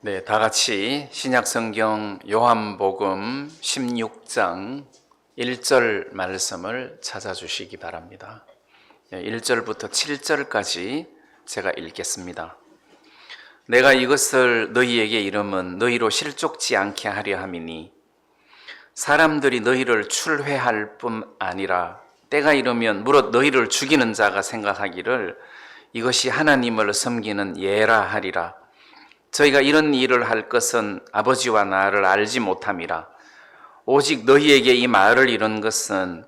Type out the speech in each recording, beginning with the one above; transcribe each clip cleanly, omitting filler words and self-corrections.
네, 다 같이 신약성경 요한복음 16장 1절 말씀을 찾아주시기 바랍니다. 1절부터 7절까지 제가 읽겠습니다. 내가 이것을 너희에게 이름은 너희로 실족지 않게 하려 함이니 사람들이 너희를 출회할 뿐 아니라 때가 이르면 무릇 너희를 죽이는 자가 생각하기를 이것이 하나님을 섬기는 예라 하리라. 저희가 이런 일을 할 것은 아버지와 나를 알지 못함이라. 오직 너희에게 이 말을 이룬 것은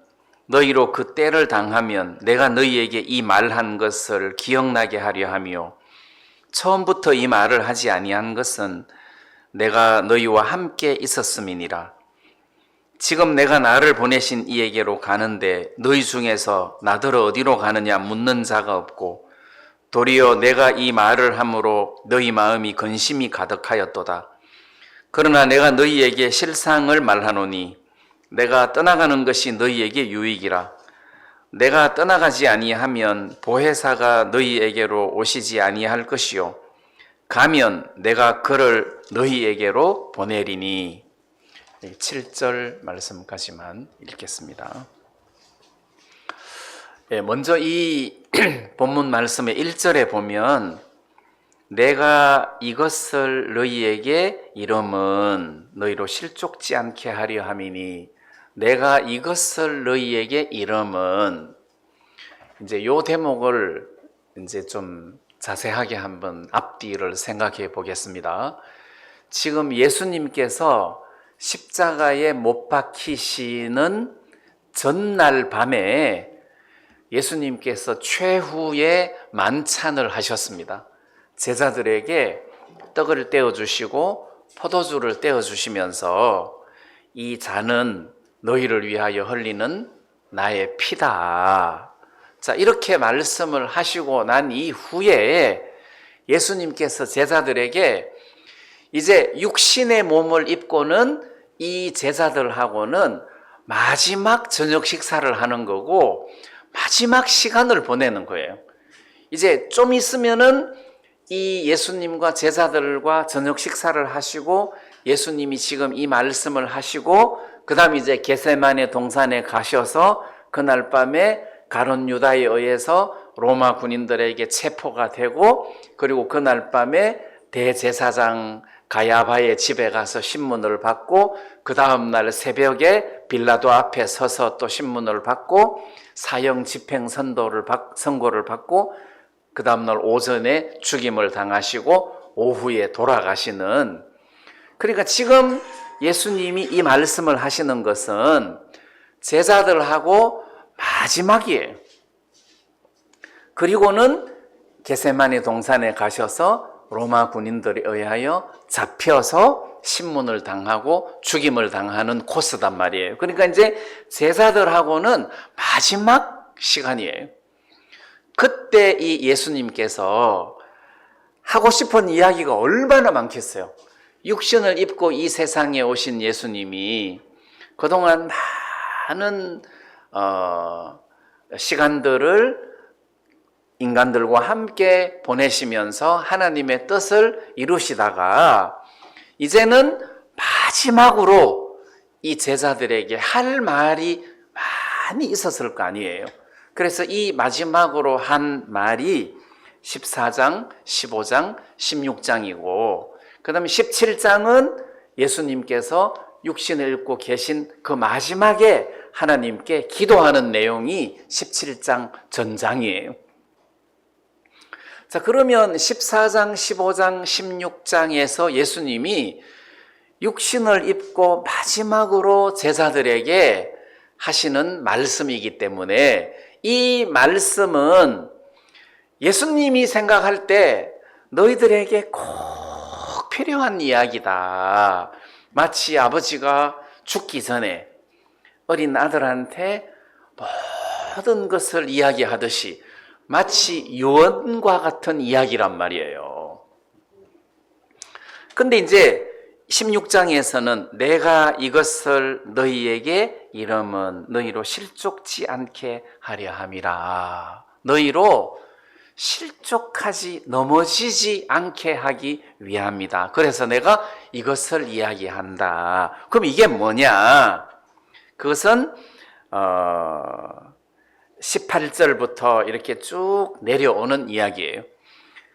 너희로 그 때를 당하면 내가 너희에게 이 말한 것을 기억나게 하려 하며 처음부터 이 말을 하지 아니한 것은 내가 너희와 함께 있었음이니라. 지금 내가 나를 보내신 이에게로 가는데 너희 중에서 나더러 어디로 가느냐 묻는 자가 없고 도리어 내가 이 말을 함으로 너희 마음이 근심이 가득하였도다. 그러나 내가 너희에게 실상을 말하노니 내가 떠나가는 것이 너희에게 유익이라. 내가 떠나가지 아니하면 보혜사가 너희에게로 오시지 아니할 것이요 가면 내가 그를 너희에게로 보내리니. 7절 말씀까지만 읽겠습니다. 먼저 이 본문 말씀의 1절에 보면 내가 이것을 너희에게 이름은 너희로 실족지 않게 하려 함이니 내가 이것을 너희에게 이름은 이제 요 대목을 이제 좀 자세하게 한번 앞뒤를 생각해 보겠습니다. 지금 예수님께서 십자가에 못 박히시는 전날 밤에 예수님께서 최후의 만찬을 하셨습니다. 제자들에게 떡을 떼어주시고 포도주를 떼어주시면서 이 잔은 너희를 위하여 흘리는 나의 피다. 자, 이렇게 말씀을 하시고 난 이후에 예수님께서 제자들에게 이제 육신의 몸을 입고는 이 제자들하고는 마지막 저녁 식사를 하는 거고 마지막 시간을 보내는 거예요. 이제 좀 있으면은 이 예수님과 제자들과 저녁 식사를 하시고 예수님이 지금 이 말씀을 하시고 그 다음 이제 겟세마네 동산에 가셔서 그날 밤에 가룟 유다에 의해서 로마 군인들에게 체포가 되고 그리고 그날 밤에 대제사장 가야바의 집에 가서 신문을 받고 그 다음 날 새벽에 빌라도 앞에 서서 또 신문을 받고 사형 집행 선고를 받고 그 다음 날 오전에 죽임을 당하시고 오후에 돌아가시는, 그러니까 지금 예수님이 이 말씀을 하시는 것은 제자들하고 마지막이에요. 그리고는 겟세마네 동산에 가셔서 로마 군인들에 의하여 잡혀서 신문을 당하고 죽임을 당하는 코스단 말이에요. 그러니까 이제 제자들하고는 마지막 시간이에요. 그때 이 예수님께서 하고 싶은 이야기가 얼마나 많겠어요. 육신을 입고 이 세상에 오신 예수님이 그동안 많은 시간들을 인간들과 함께 보내시면서 하나님의 뜻을 이루시다가 이제는 마지막으로 이 제자들에게 할 말이 많이 있었을 거 아니에요. 그래서 이 마지막으로 한 말이 14장, 15장, 16장이고 그 다음에 17장은 예수님께서 육신을 입고 계신 그 마지막에 하나님께 기도하는 내용이 17장 전장이에요. 자, 그러면 14장, 15장, 16장에서 예수님이 육신을 입고 마지막으로 제자들에게 하시는 말씀이기 때문에 이 말씀은 예수님이 생각할 때 너희들에게 꼭 필요한 이야기다. 마치 아버지가 죽기 전에 어린 아들한테 모든 것을 이야기하듯이 마치 유언과 같은 이야기란 말이에요. 근데 이제 16장에서는 내가 이것을 너희에게 이름은 너희로 실족지 않게 하려 함이라. 너희로 실족하지 넘어지지 않게 하기 위함이다. 그래서 내가 이것을 이야기한다. 그럼 이게 뭐냐? 그것은 18절부터 이렇게 쭉 내려오는 이야기예요.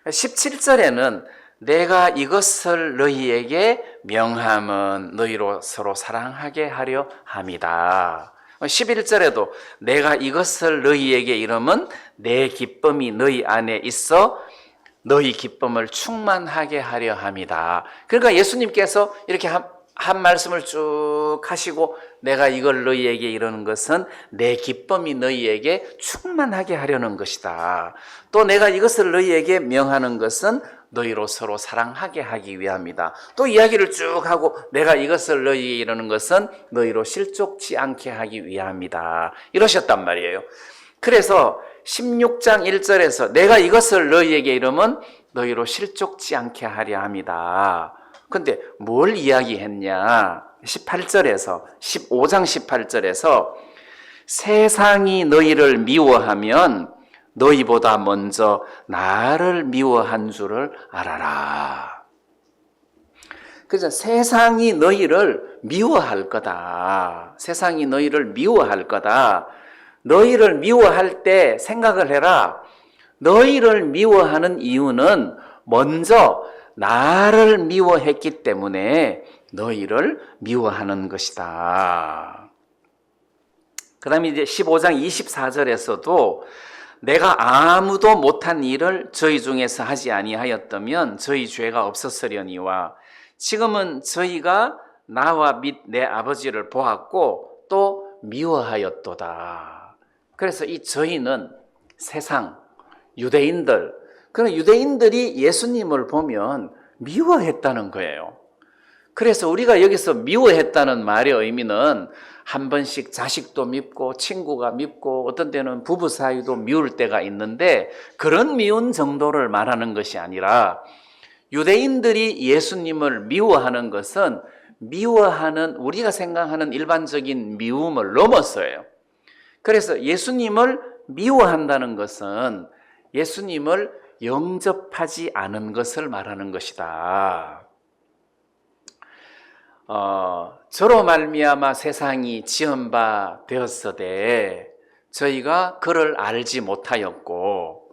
17절에는 내가 이것을 너희에게 명함은 너희로 서로 사랑하게 하려 함이다. 11절에도 내가 이것을 너희에게 이름은 내 기쁨이 너희 안에 있어 너희 기쁨을 충만하게 하려 함이다. 그러니까 예수님께서 이렇게 한 말씀을 쭉 하시고 내가 이걸 너희에게 이러는 것은 내 기쁨이 너희에게 충만하게 하려는 것이다. 또 내가 이것을 너희에게 명하는 것은 너희로 서로 사랑하게 하기 위함이다. 또 이야기를 쭉 하고 내가 이것을 너희에게 이러는 것은 너희로 실족치 않게 하기 위함이다. 이러셨단 말이에요. 그래서 16장 1절에서 내가 이것을 너희에게 이르면 너희로 실족치 않게 하려 함이다. 근데 뭘 이야기했냐? 18절에서 15장 18절에서 세상이 너희를 미워하면 너희보다 먼저 나를 미워한 줄을 알아라. 그래서 세상이 너희를 미워할 거다. 세상이 너희를 미워할 거다. 너희를 미워할 때 생각을 해라. 너희를 미워하는 이유는 먼저 나를 미워했기 때문에 너희를 미워하는 것이다. 그 다음에 이제 15장 24절에서도 내가 아무도 못한 일을 저희 중에서 하지 아니하였다면 저희 죄가 없었으려니와 지금은 저희가 나와 및 내 아버지를 보았고 또 미워하였도다. 그래서 이 저희는 세상, 유대인들, 그런 유대인들이 예수님을 보면 미워했다는 거예요. 그래서 우리가 여기서 미워했다는 말의 의미는 한 번씩 자식도 밉고 친구가 밉고 어떤 때는 부부 사이도 미울 때가 있는데 그런 미운 정도를 말하는 것이 아니라 유대인들이 예수님을 미워하는 것은 미워하는 우리가 생각하는 일반적인 미움을 넘었어요. 그래서 예수님을 미워한다는 것은 예수님을 영접하지 않은 것을 말하는 것이다. 저로 말미암아 세상이 지은 바 되었으되 저희가 그를 알지 못하였고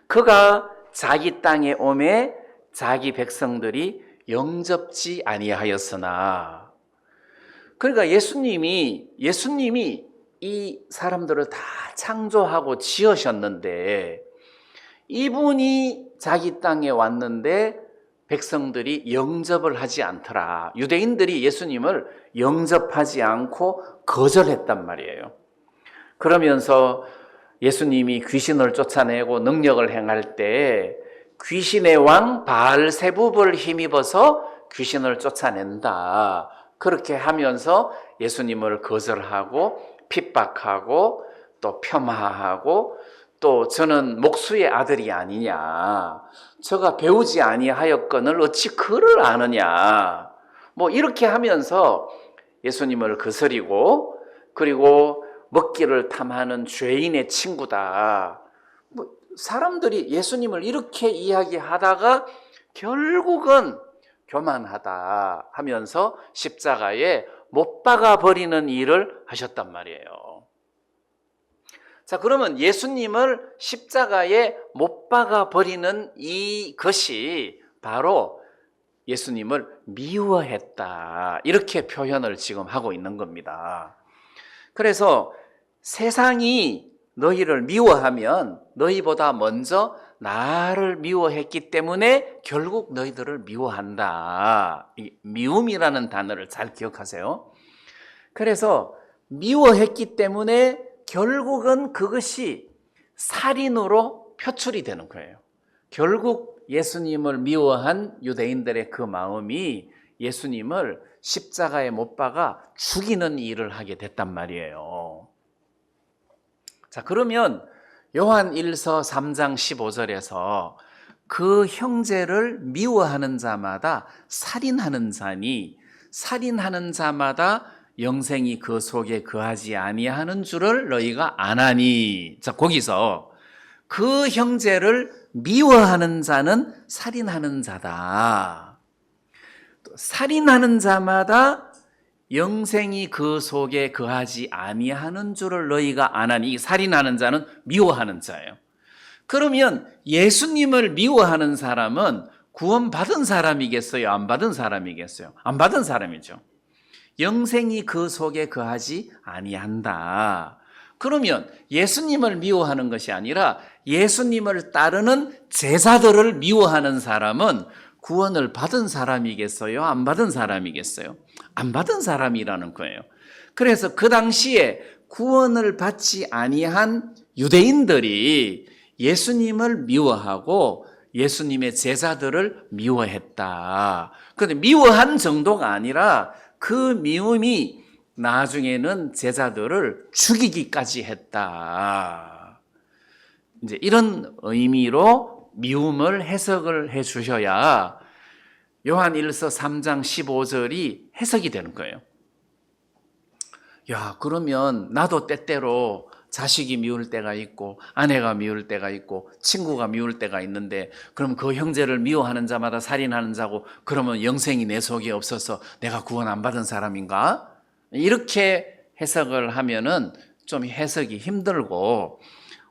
그가 자기 땅에 오매 자기 백성들이 영접지 아니하였으나 그러니까 예수님이 이 사람들을 다 창조하고 지으셨는데 이분이 자기 땅에 왔는데 백성들이 영접을 하지 않더라. 유대인들이 예수님을 영접하지 않고 거절했단 말이에요. 그러면서 예수님이 귀신을 쫓아내고 능력을 행할 때 귀신의 왕 바알세붑을 힘입어서 귀신을 쫓아낸다. 그렇게 하면서 예수님을 거절하고 핍박하고 또 폄하하고 또 저는 목수의 아들이 아니냐, 저가 배우지 아니하였거늘 어찌 그를 아느냐, 뭐 이렇게 하면서 예수님을 거스리고 그리고 먹기를 탐하는 죄인의 친구다. 뭐 사람들이 예수님을 이렇게 이야기하다가 결국은 교만하다 하면서 십자가에 못 박아 버리는 일을 하셨단 말이에요. 자, 그러면 예수님을 십자가에 못 박아 버리는 이것이 바로 예수님을 미워했다. 이렇게 표현을 지금 하고 있는 겁니다. 그래서 세상이 너희를 미워하면 너희보다 먼저 나를 미워했기 때문에 결국 너희들을 미워한다. 이 미움이라는 단어를 잘 기억하세요. 그래서 미워했기 때문에 결국은 그것이 살인으로 표출이 되는 거예요. 결국 예수님을 미워한 유대인들의 그 마음이 예수님을 십자가에 못 박아 죽이는 일을 하게 됐단 말이에요. 자, 그러면 요한 1서 3장 15절에서 그 형제를 미워하는 자마다 살인하는 자니 살인하는 자마다 영생이 그 속에 거하지 아니하는 줄을 너희가 아나니. 자, 거기서 그 형제를 미워하는 자는 살인하는 자다. 또 살인하는 자마다 영생이 그 속에 거하지 아니하는 줄을 너희가 아나니. 이 살인하는 자는 미워하는 자예요. 그러면 예수님을 미워하는 사람은 구원받은 사람이겠어요? 안 받은 사람이겠어요? 안 받은 사람이죠. 영생이 그 속에 거하지 아니한다. 그러면 예수님을 미워하는 것이 아니라 예수님을 따르는 제자들을 미워하는 사람은 구원을 받은 사람이겠어요? 안 받은 사람이겠어요? 안 받은 사람이라는 거예요. 그래서 그 당시에 구원을 받지 아니한 유대인들이 예수님을 미워하고 예수님의 제자들을 미워했다. 그런데 미워한 정도가 아니라 그 미움이 나중에는 제자들을 죽이기까지 했다. 이제 이런 의미로 미움을 해석을 해 주셔야 요한 1서 3장 15절이 해석이 되는 거예요. 야, 그러면 나도 때때로 자식이 미울 때가 있고 아내가 미울 때가 있고 친구가 미울 때가 있는데 그럼 그 형제를 미워하는 자마다 살인하는 자고 그러면 영생이 내 속에 없어서 내가 구원 안 받은 사람인가? 이렇게 해석을 하면은 좀 해석이 힘들고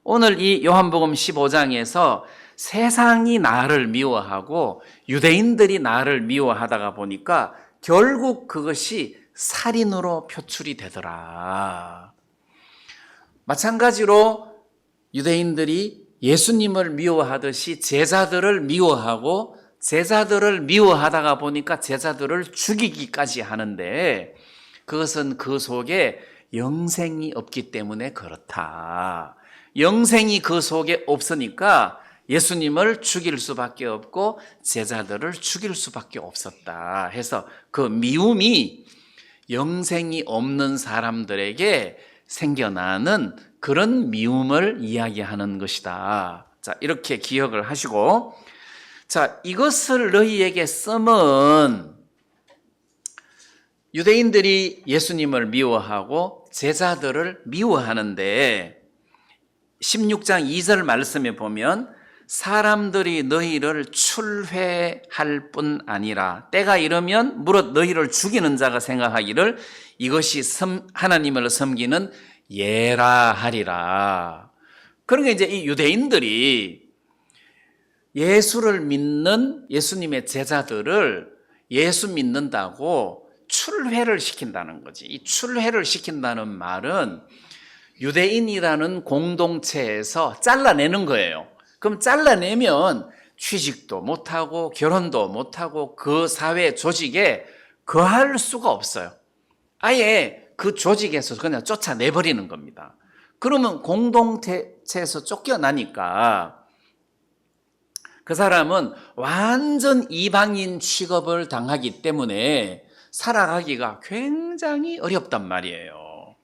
오늘 이 요한복음 15장에서 세상이 나를 미워하고 유대인들이 나를 미워하다가 보니까 결국 그것이 살인으로 표출이 되더라. 마찬가지로 유대인들이 예수님을 미워하듯이 제자들을 미워하고 제자들을 미워하다가 보니까 제자들을 죽이기까지 하는데 그것은 그 속에 영생이 없기 때문에 그렇다. 영생이 그 속에 없으니까 예수님을 죽일 수밖에 없고 제자들을 죽일 수밖에 없었다 해서 그 미움이 영생이 없는 사람들에게 생겨나는 그런 미움을 이야기하는 것이다. 자, 이렇게 기억을 하시고, 자, 이것을 너희에게 써은 유대인들이 예수님을 미워하고 제자들을 미워하는데 16장 2절 말씀에 보면 사람들이 너희를 출회할 뿐 아니라 때가 이르면 무릇 너희를 죽이는 자가 생각하기를 이것이 하나님을 섬기는 예라 하리라. 그러니까 이제 이 유대인들이 예수를 믿는 예수님의 제자들을 예수 믿는다고 출회를 시킨다는 거지. 이 출회를 시킨다는 말은 유대인이라는 공동체에서 잘라내는 거예요. 그럼 잘라내면 취직도 못하고 결혼도 못하고 그 사회 조직에 거할 수가 없어요. 아예 그 조직에서 그냥 쫓아내버리는 겁니다. 그러면 공동체에서 쫓겨나니까 그 사람은 완전 이방인 취급을 당하기 때문에 살아가기가 굉장히 어렵단 말이에요.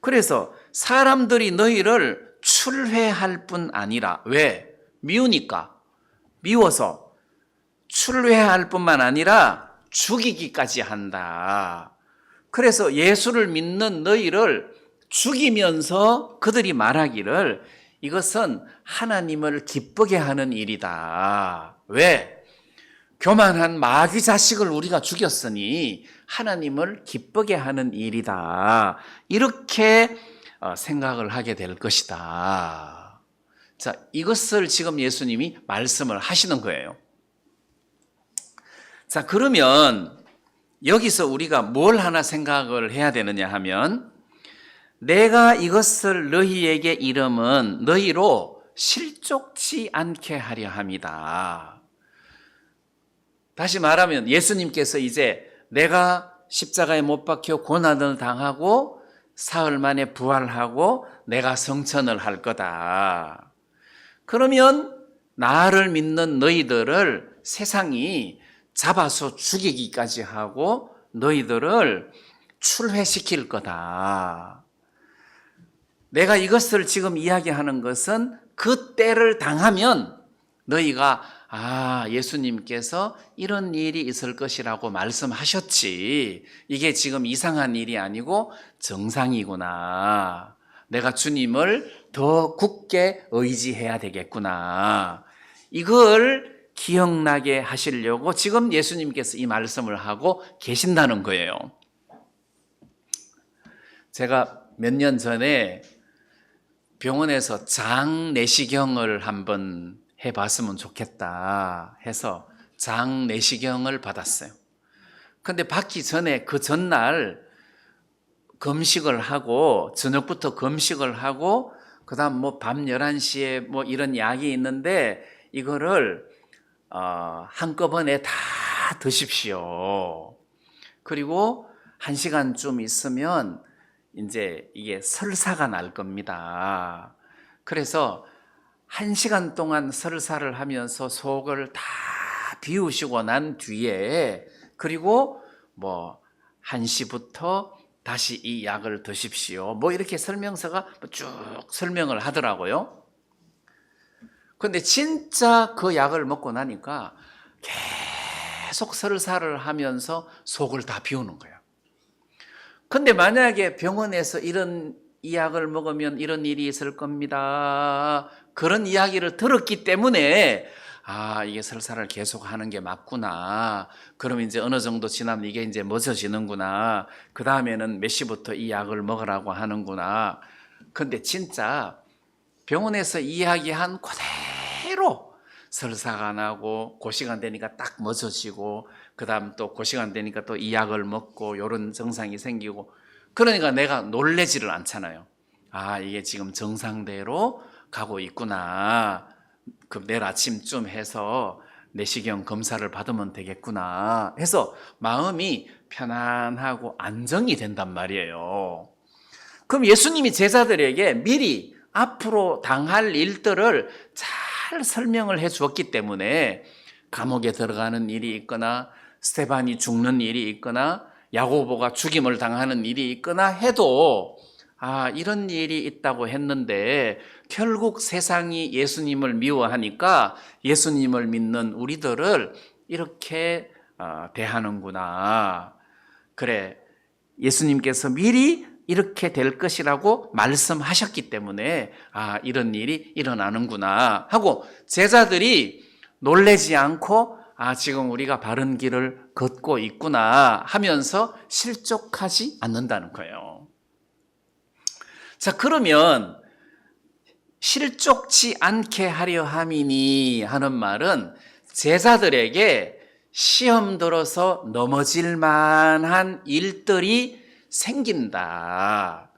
그래서 사람들이 너희를 출회할 뿐 아니라 왜? 미우니까 미워서 출회할 뿐만 아니라 죽이기까지 한다. 그래서 예수를 믿는 너희를 죽이면서 그들이 말하기를 이것은 하나님을 기쁘게 하는 일이다. 왜? 교만한 마귀 자식을 우리가 죽였으니 하나님을 기쁘게 하는 일이다. 이렇게 생각을 하게 될 것이다. 자, 이것을 지금 예수님이 말씀을 하시는 거예요. 자, 그러면 여기서 우리가 뭘 하나 생각을 해야 되느냐 하면 내가 이것을 너희에게 이름은 너희로 실족치 않게 하려 함이다. 다시 말하면 예수님께서 이제 내가 십자가에 못 박혀 고난을 당하고 사흘 만에 부활하고 내가 성천을 할 거다. 그러면 나를 믿는 너희들을 세상이 잡아서 죽이기까지 하고 너희들을 출회시킬 거다. 내가 이것을 지금 이야기하는 것은 그 때를 당하면 너희가 예수님께서 이런 일이 있을 것이라고 말씀하셨지 이게 지금 이상한 일이 아니고 정상이구나 내가 주님을 더 굳게 의지해야 되겠구나. 이걸 기억나게 하시려고 지금 예수님께서 이 말씀을 하고 계신다는 거예요. 제가 몇 년 전에 병원에서 장내시경을 한번 해봤으면 좋겠다 해서 장내시경을 받았어요. 근데 받기 전에 그 전날 금식을 하고 저녁부터 금식을 하고 그다음 뭐 밤 11시에 뭐 이런 약이 있는데 이거를 한꺼번에 다 드십시오. 그리고 1시간쯤 있으면 이제 이게 설사가 날 겁니다. 그래서 1시간 동안 설사를 하면서 속을 다 비우시고 난 뒤에 그리고 뭐 1시부터 다시 이 약을 드십시오. 뭐 이렇게 설명서가 쭉 설명을 하더라고요. 근데 진짜 그 약을 먹고 나니까 계속 설사를 하면서 속을 다 비우는 거예요. 근데 만약에 병원에서 이 약을 먹으면 이런 일이 있을 겁니다. 그런 이야기를 들었기 때문에 이게 설사를 계속 하는 게 맞구나. 그럼 이제 어느 정도 지나면 이게 이제 멎어지는구나. 그 다음에는 몇 시부터 이 약을 먹으라고 하는구나. 근데 진짜 병원에서 이야기한 그대로 설사가 나고 그 시간 되니까 딱 멎어지고 그 다음 또 그 시간 되니까 또 이 약을 먹고 이런 증상이 생기고 그러니까 내가 놀래지를 않잖아요. 이게 지금 정상대로 가고 있구나. 그럼 내일 아침쯤 해서 내시경 검사를 받으면 되겠구나 해서 마음이 편안하고 안정이 된단 말이에요. 그럼 예수님이 제자들에게 미리 앞으로 당할 일들을 잘 설명을 해 주었기 때문에 감옥에 들어가는 일이 있거나 스데반이 죽는 일이 있거나 야고보가 죽임을 당하는 일이 있거나 해도 이런 일이 있다고 했는데 결국 세상이 예수님을 미워하니까 예수님을 믿는 우리들을 이렇게 대하는구나. 그래, 예수님께서 미리 이렇게 될 것이라고 말씀하셨기 때문에 이런 일이 일어나는구나 하고 제자들이 놀라지 않고 지금 우리가 바른 길을 걷고 있구나 하면서 실족하지 않는다는 거예요. 자, 그러면 실족치 않게 하려 함이니 하는 말은 제자들에게 시험 들어서 넘어질 만한 일들이 생긴다.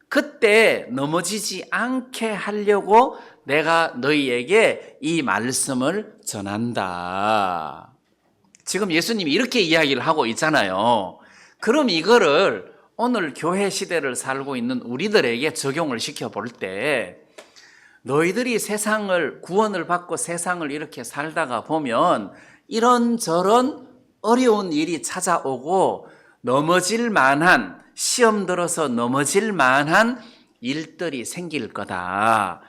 그때 넘어지지 않게 하려고 내가 너희에게 이 말씀을 전한다. 지금 예수님이 이렇게 이야기를 하고 있잖아요. 그럼 이거를 오늘 교회 시대를 살고 있는 우리들에게 적용을 시켜볼 때 너희들이 세상을 구원을 받고 세상을 이렇게 살다가 보면 이런저런 어려운 일이 찾아오고 넘어질 만한 시험 들어서 넘어질 만한 일들이 생길 거다.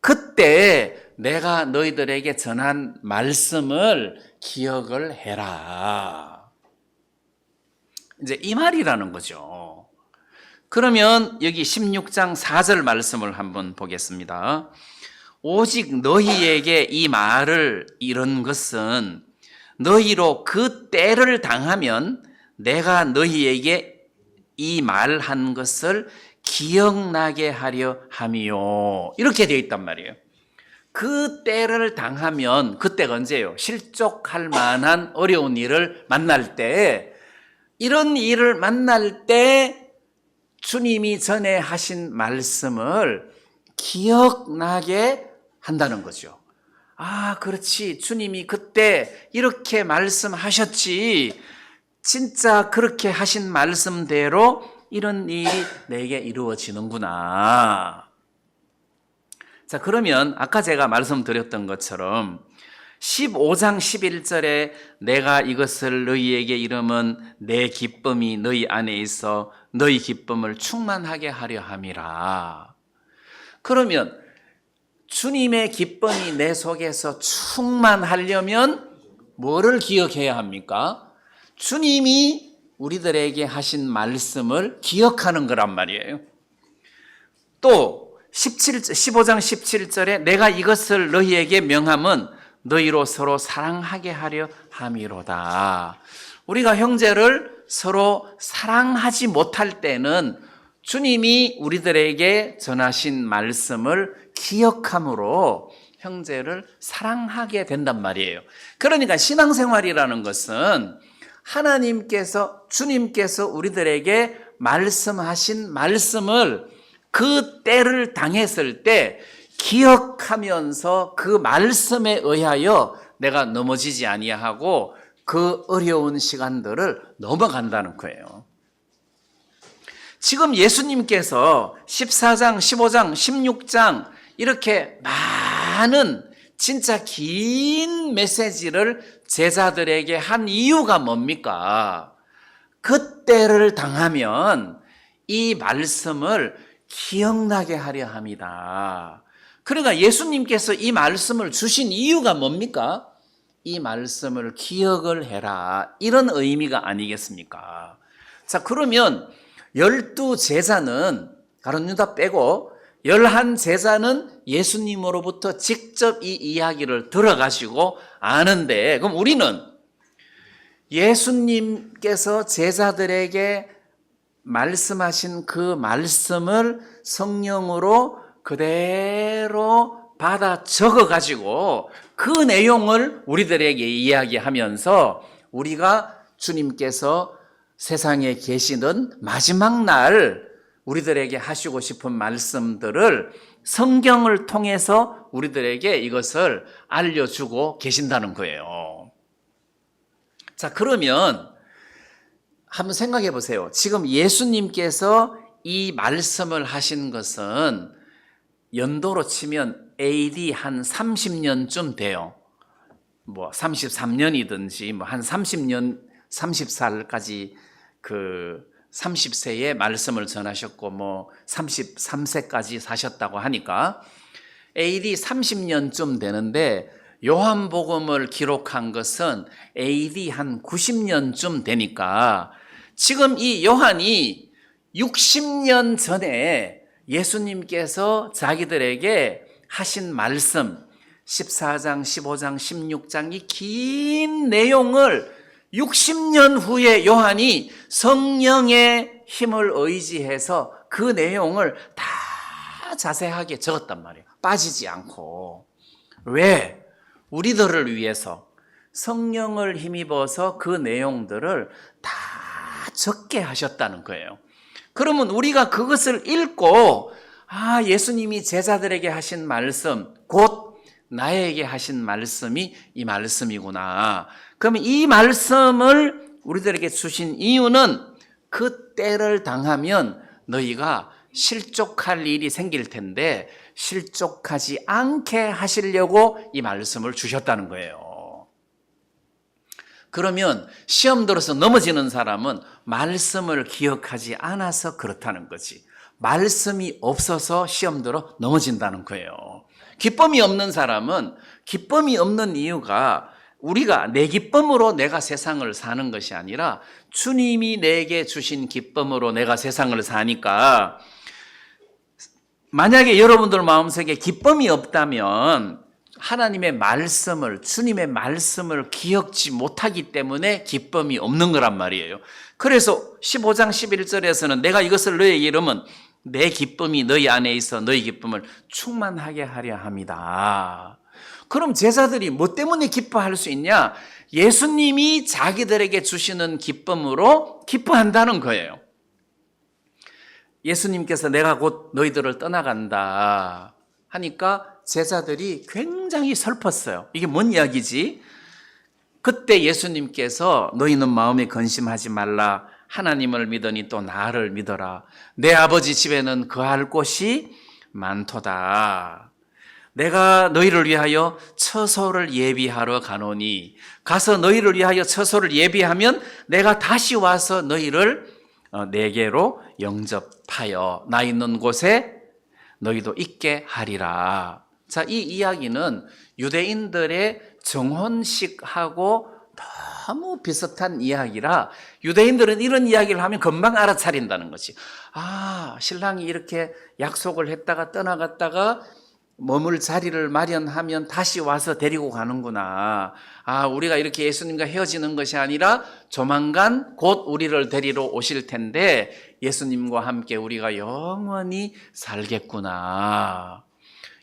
그때 내가 너희들에게 전한 말씀을 기억을 해라. 이제 이 말이라는 거죠. 그러면 여기 16장 4절 말씀을 한번 보겠습니다. 오직 너희에게 이 말을 이런 것은 너희로 그 때를 당하면 내가 너희에게 이 말한 것을 기억나게 하려 함이요. 이렇게 되어 있단 말이에요. 그 때를 당하면 그때가 언제예요? 실족할 만한 어려운 일을 만날 때 이런 일을 만날 때 주님이 전에 하신 말씀을 기억나게 한다는 거죠. 그렇지. 주님이 그때 이렇게 말씀하셨지. 진짜 그렇게 하신 말씀대로 이런 일이 내게 이루어지는구나. 자, 그러면 아까 제가 말씀드렸던 것처럼 15장 11절에 내가 이것을 너희에게 이름은 내 기쁨이 너희 안에 있어 너희 기쁨을 충만하게 하려 함이라. 그러면 주님의 기쁨이 내 속에서 충만하려면 뭐를 기억해야 합니까? 주님이 우리들에게 하신 말씀을 기억하는 거란 말이에요. 또 15장 17절에 내가 이것을 너희에게 명함은 너희로 서로 사랑하게 하려 함이로다. 우리가 형제를 서로 사랑하지 못할 때는 주님이 우리들에게 전하신 말씀을 기억함으로 형제를 사랑하게 된단 말이에요. 그러니까 신앙생활이라는 것은 하나님께서, 주님께서 우리들에게 말씀하신 말씀을 그 때를 당했을 때 기억하면서 그 말씀에 의하여 내가 넘어지지 아니하고 그 어려운 시간들을 넘어간다는 거예요. 지금 예수님께서 14장, 15장, 16장 이렇게 많은 진짜 긴 메시지를 제자들에게 한 이유가 뭡니까? 그때를 당하면 이 말씀을 기억나게 하려 합니다. 그러니까 예수님께서 이 말씀을 주신 이유가 뭡니까? 이 말씀을 기억을 해라, 이런 의미가 아니겠습니까? 자, 그러면 12제자는 가룟 유다 빼고 11제자는 예수님으로부터 직접 이 이야기를 들어가시고 아는데, 그럼 우리는 예수님께서 제자들에게 말씀하신 그 말씀을 성령으로 그대로 받아 적어가지고 그 내용을 우리들에게 이야기하면서 우리가 주님께서 세상에 계시는 마지막 날 우리들에게 하시고 싶은 말씀들을 성경을 통해서 우리들에게 이것을 알려주고 계신다는 거예요. 자, 그러면 한번 생각해 보세요. 지금 예수님께서 이 말씀을 하신 것은 연도로 치면 AD 한 30년쯤 돼요. 뭐 33년이든지 뭐 한 30년, 30살까지 그 30세에 말씀을 전하셨고 뭐 33세까지 사셨다고 하니까 AD 30년쯤 되는데 요한복음을 기록한 것은 AD 한 90년쯤 되니까 지금 이 요한이 60년 전에 예수님께서 자기들에게 하신 말씀 14장, 15장, 16장 이 긴 내용을 60년 후에 요한이 성령의 힘을 의지해서 그 내용을 다 자세하게 적었단 말이에요. 빠지지 않고. 왜? 우리들을 위해서 성령을 힘입어서 그 내용들을 다 적게 하셨다는 거예요. 그러면 우리가 그것을 읽고 예수님이 제자들에게 하신 말씀, 곧 나에게 하신 말씀이 이 말씀이구나. 그러면 이 말씀을 우리들에게 주신 이유는 그 때를 당하면 너희가 실족할 일이 생길 텐데 실족하지 않게 하시려고 이 말씀을 주셨다는 거예요. 그러면 시험 들어서 넘어지는 사람은 말씀을 기억하지 않아서 그렇다는 거지. 말씀이 없어서 시험 들어 넘어진다는 거예요. 기쁨이 없는 사람은 기쁨이 없는 이유가 우리가 내 기쁨으로 내가 세상을 사는 것이 아니라 주님이 내게 주신 기쁨으로 내가 세상을 사니까 만약에 여러분들 마음속에 기쁨이 없다면 하나님의 말씀을, 주님의 말씀을 기억지 못하기 때문에 기쁨이 없는 거란 말이에요. 그래서 15장 11절에서는 내가 이것을 너희에게 이르면 내 기쁨이 너희 안에 있어 너희 기쁨을 충만하게 하려 합니다. 그럼 제자들이 뭐 때문에 기뻐할 수 있냐? 예수님이 자기들에게 주시는 기쁨으로 기뻐한다는 거예요. 예수님께서 내가 곧 너희들을 떠나간다 하니까 제자들이 굉장히 슬펐어요. 이게 뭔 이야기지? 그때 예수님께서 너희는 마음에 근심하지 말라. 하나님을 믿으니 또 나를 믿어라. 내 아버지 집에는 거할 곳이 많도다. 내가 너희를 위하여 처소를 예비하러 가노니 가서 너희를 위하여 처소를 예비하면 내가 다시 와서 너희를 내게로 영접하여 나 있는 곳에 너희도 있게 하리라. 자, 이 이야기는 유대인들의 정혼식하고 너무 비슷한 이야기라 유대인들은 이런 이야기를 하면 금방 알아차린다는 거지. 아, 신랑이 이렇게 약속을 했다가 떠나갔다가 머물 자리를 마련하면 다시 와서 데리고 가는구나. 아, 우리가 이렇게 예수님과 헤어지는 것이 아니라 조만간 곧 우리를 데리러 오실 텐데 예수님과 함께 우리가 영원히 살겠구나.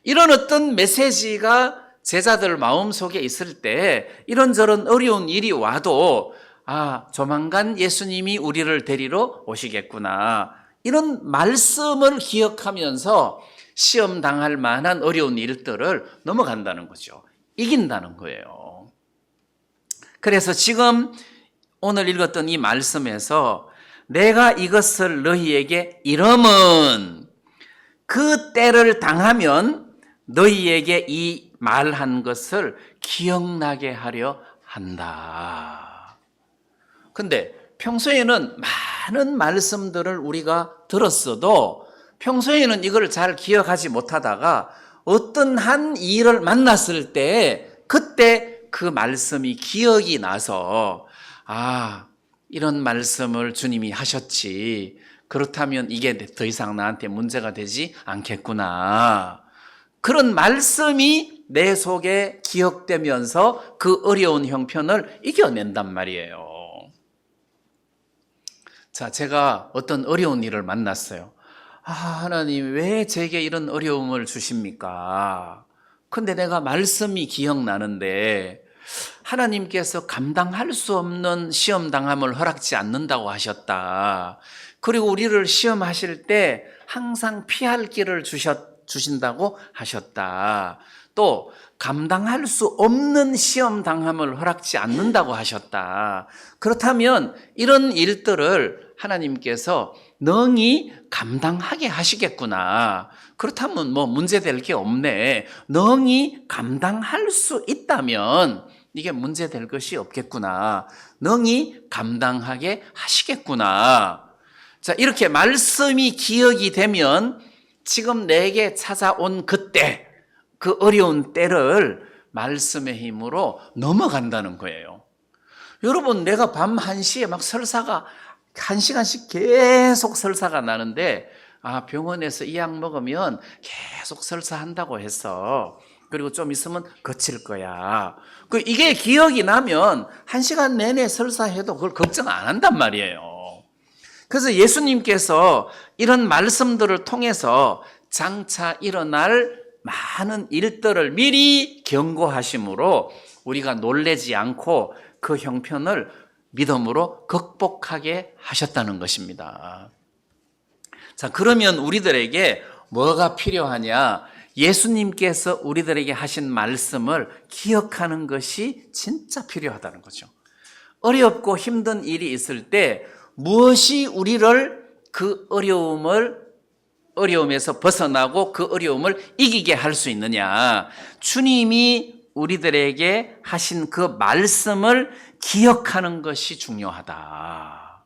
이런 어떤 메시지가 제자들 마음속에 있을 때 이런저런 어려운 일이 와도 아, 조만간 예수님이 우리를 데리러 오시겠구나. 이런 말씀을 기억하면서 시험 당할 만한 어려운 일들을 넘어간다는 거죠. 이긴다는 거예요. 그래서 지금 오늘 읽었던 이 말씀에서 내가 이것을 너희에게 이름은 그 때를 당하면 너희에게 이 말한 것을 기억나게 하려 한다. 근데 평소에는 많은 말씀들을 우리가 들었어도 평소에는 이걸 잘 기억하지 못하다가 어떤 한 일을 만났을 때 그때 그 말씀이 기억이 나서 아, 이런 말씀을 주님이 하셨지. 그렇다면 이게 더 이상 나한테 문제가 되지 않겠구나. 그런 말씀이 내 속에 기억되면서 그 어려운 형편을 이겨낸단 말이에요. 자, 제가 어떤 어려운 일을 만났어요. 아, 하나님, 왜 제게 이런 어려움을 주십니까? 근데 내가 말씀이 기억나는데 하나님께서 감당할 수 없는 시험 당함을 허락지 않는다고 하셨다. 그리고 우리를 시험하실 때 항상 피할 길을 주신다고 하셨다. 또 감당할 수 없는 시험 당함을 허락지 않는다고 하셨다. 그렇다면 이런 일들을 하나님께서 능히 감당하게 하시겠구나. 그렇다면 뭐 문제될 게 없네. 능히 감당할 수 있다면 이게 문제될 것이 없겠구나. 능히 감당하게 하시겠구나. 자, 이렇게 말씀이 기억이 되면 지금 내게 찾아온 그때, 그 어려운 때를 말씀의 힘으로 넘어간다는 거예요. 여러분, 내가 밤 1시에 막 설사가 1시간씩 계속 설사가 나는데 아, 병원에서 이 약 먹으면 계속 설사한다고 했어. 그리고 좀 있으면 거칠 거야. 이게 기억이 나면 1시간 내내 설사해도 그걸 걱정 안 한단 말이에요. 그래서 예수님께서 이런 말씀들을 통해서 장차 일어날 많은 일들을 미리 경고하심으로 우리가 놀라지 않고 그 형편을 믿음으로 극복하게 하셨다는 것입니다. 자, 그러면 우리들에게 뭐가 필요하냐? 예수님께서 우리들에게 하신 말씀을 기억하는 것이 진짜 필요하다는 거죠. 어렵고 힘든 일이 있을 때 무엇이 우리를 그 어려움에서 벗어나고 그 어려움을 이기게 할 수 있느냐? 주님이 우리들에게 하신 그 말씀을 기억하는 것이 중요하다.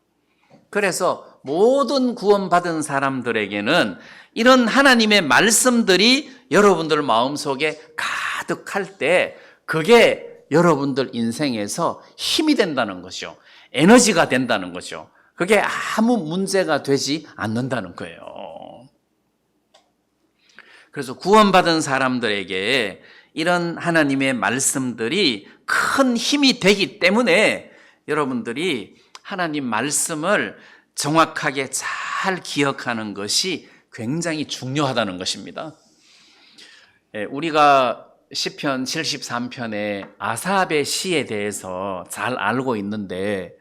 그래서 모든 구원받은 사람들에게는 이런 하나님의 말씀들이 여러분들 마음속에 가득할 때 그게 여러분들 인생에서 힘이 된다는 것이죠. 에너지가 된다는 거죠. 그게 아무 문제가 되지 않는다는 거예요. 그래서 구원받은 사람들에게 이런 하나님의 말씀들이 큰 힘이 되기 때문에 여러분들이 하나님 말씀을 정확하게 잘 기억하는 것이 굉장히 중요하다는 것입니다. 우리가 시편 73편의 아삽의 시에 대해서 잘 알고 있는데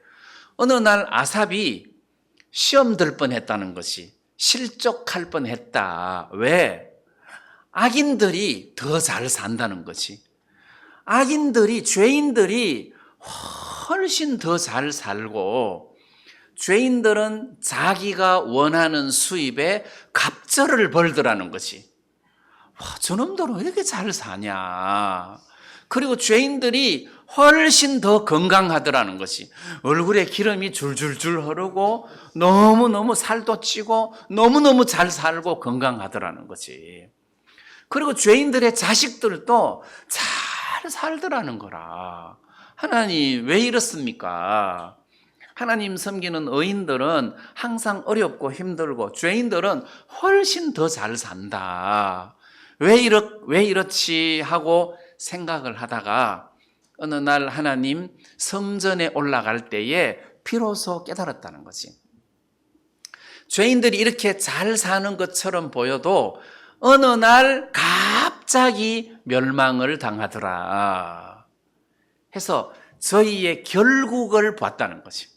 어느 날 아삽이 시험 들 뻔했다는 것이 실족할 뻔했다. 왜? 악인들이 더 잘 산다는 거지. 악인들이, 죄인들이 훨씬 더 잘 살고 죄인들은 자기가 원하는 수입에 갑절을 벌더라는 거지. 와, 저놈들은 왜 이렇게 잘 사냐. 그리고 죄인들이 훨씬 더 건강하더라는 것이. 얼굴에 기름이 줄줄줄 흐르고 너무너무 살도 찌고 너무너무 잘 살고 건강하더라는 거지. 그리고 죄인들의 자식들도 잘 살더라는 거라. 하나님 왜 이렇습니까? 하나님 섬기는 의인들은 항상 어렵고 힘들고 죄인들은 훨씬 더 잘 산다. 왜 이렇지 하고 생각을 하다가 어느 날 하나님 성전에 올라갈 때에 비로소 깨달았다는 거지. 죄인들이 이렇게 잘 사는 것처럼 보여도 어느 날 갑자기 멸망을 당하더라 해서 저희의 결국을 봤다는 거지.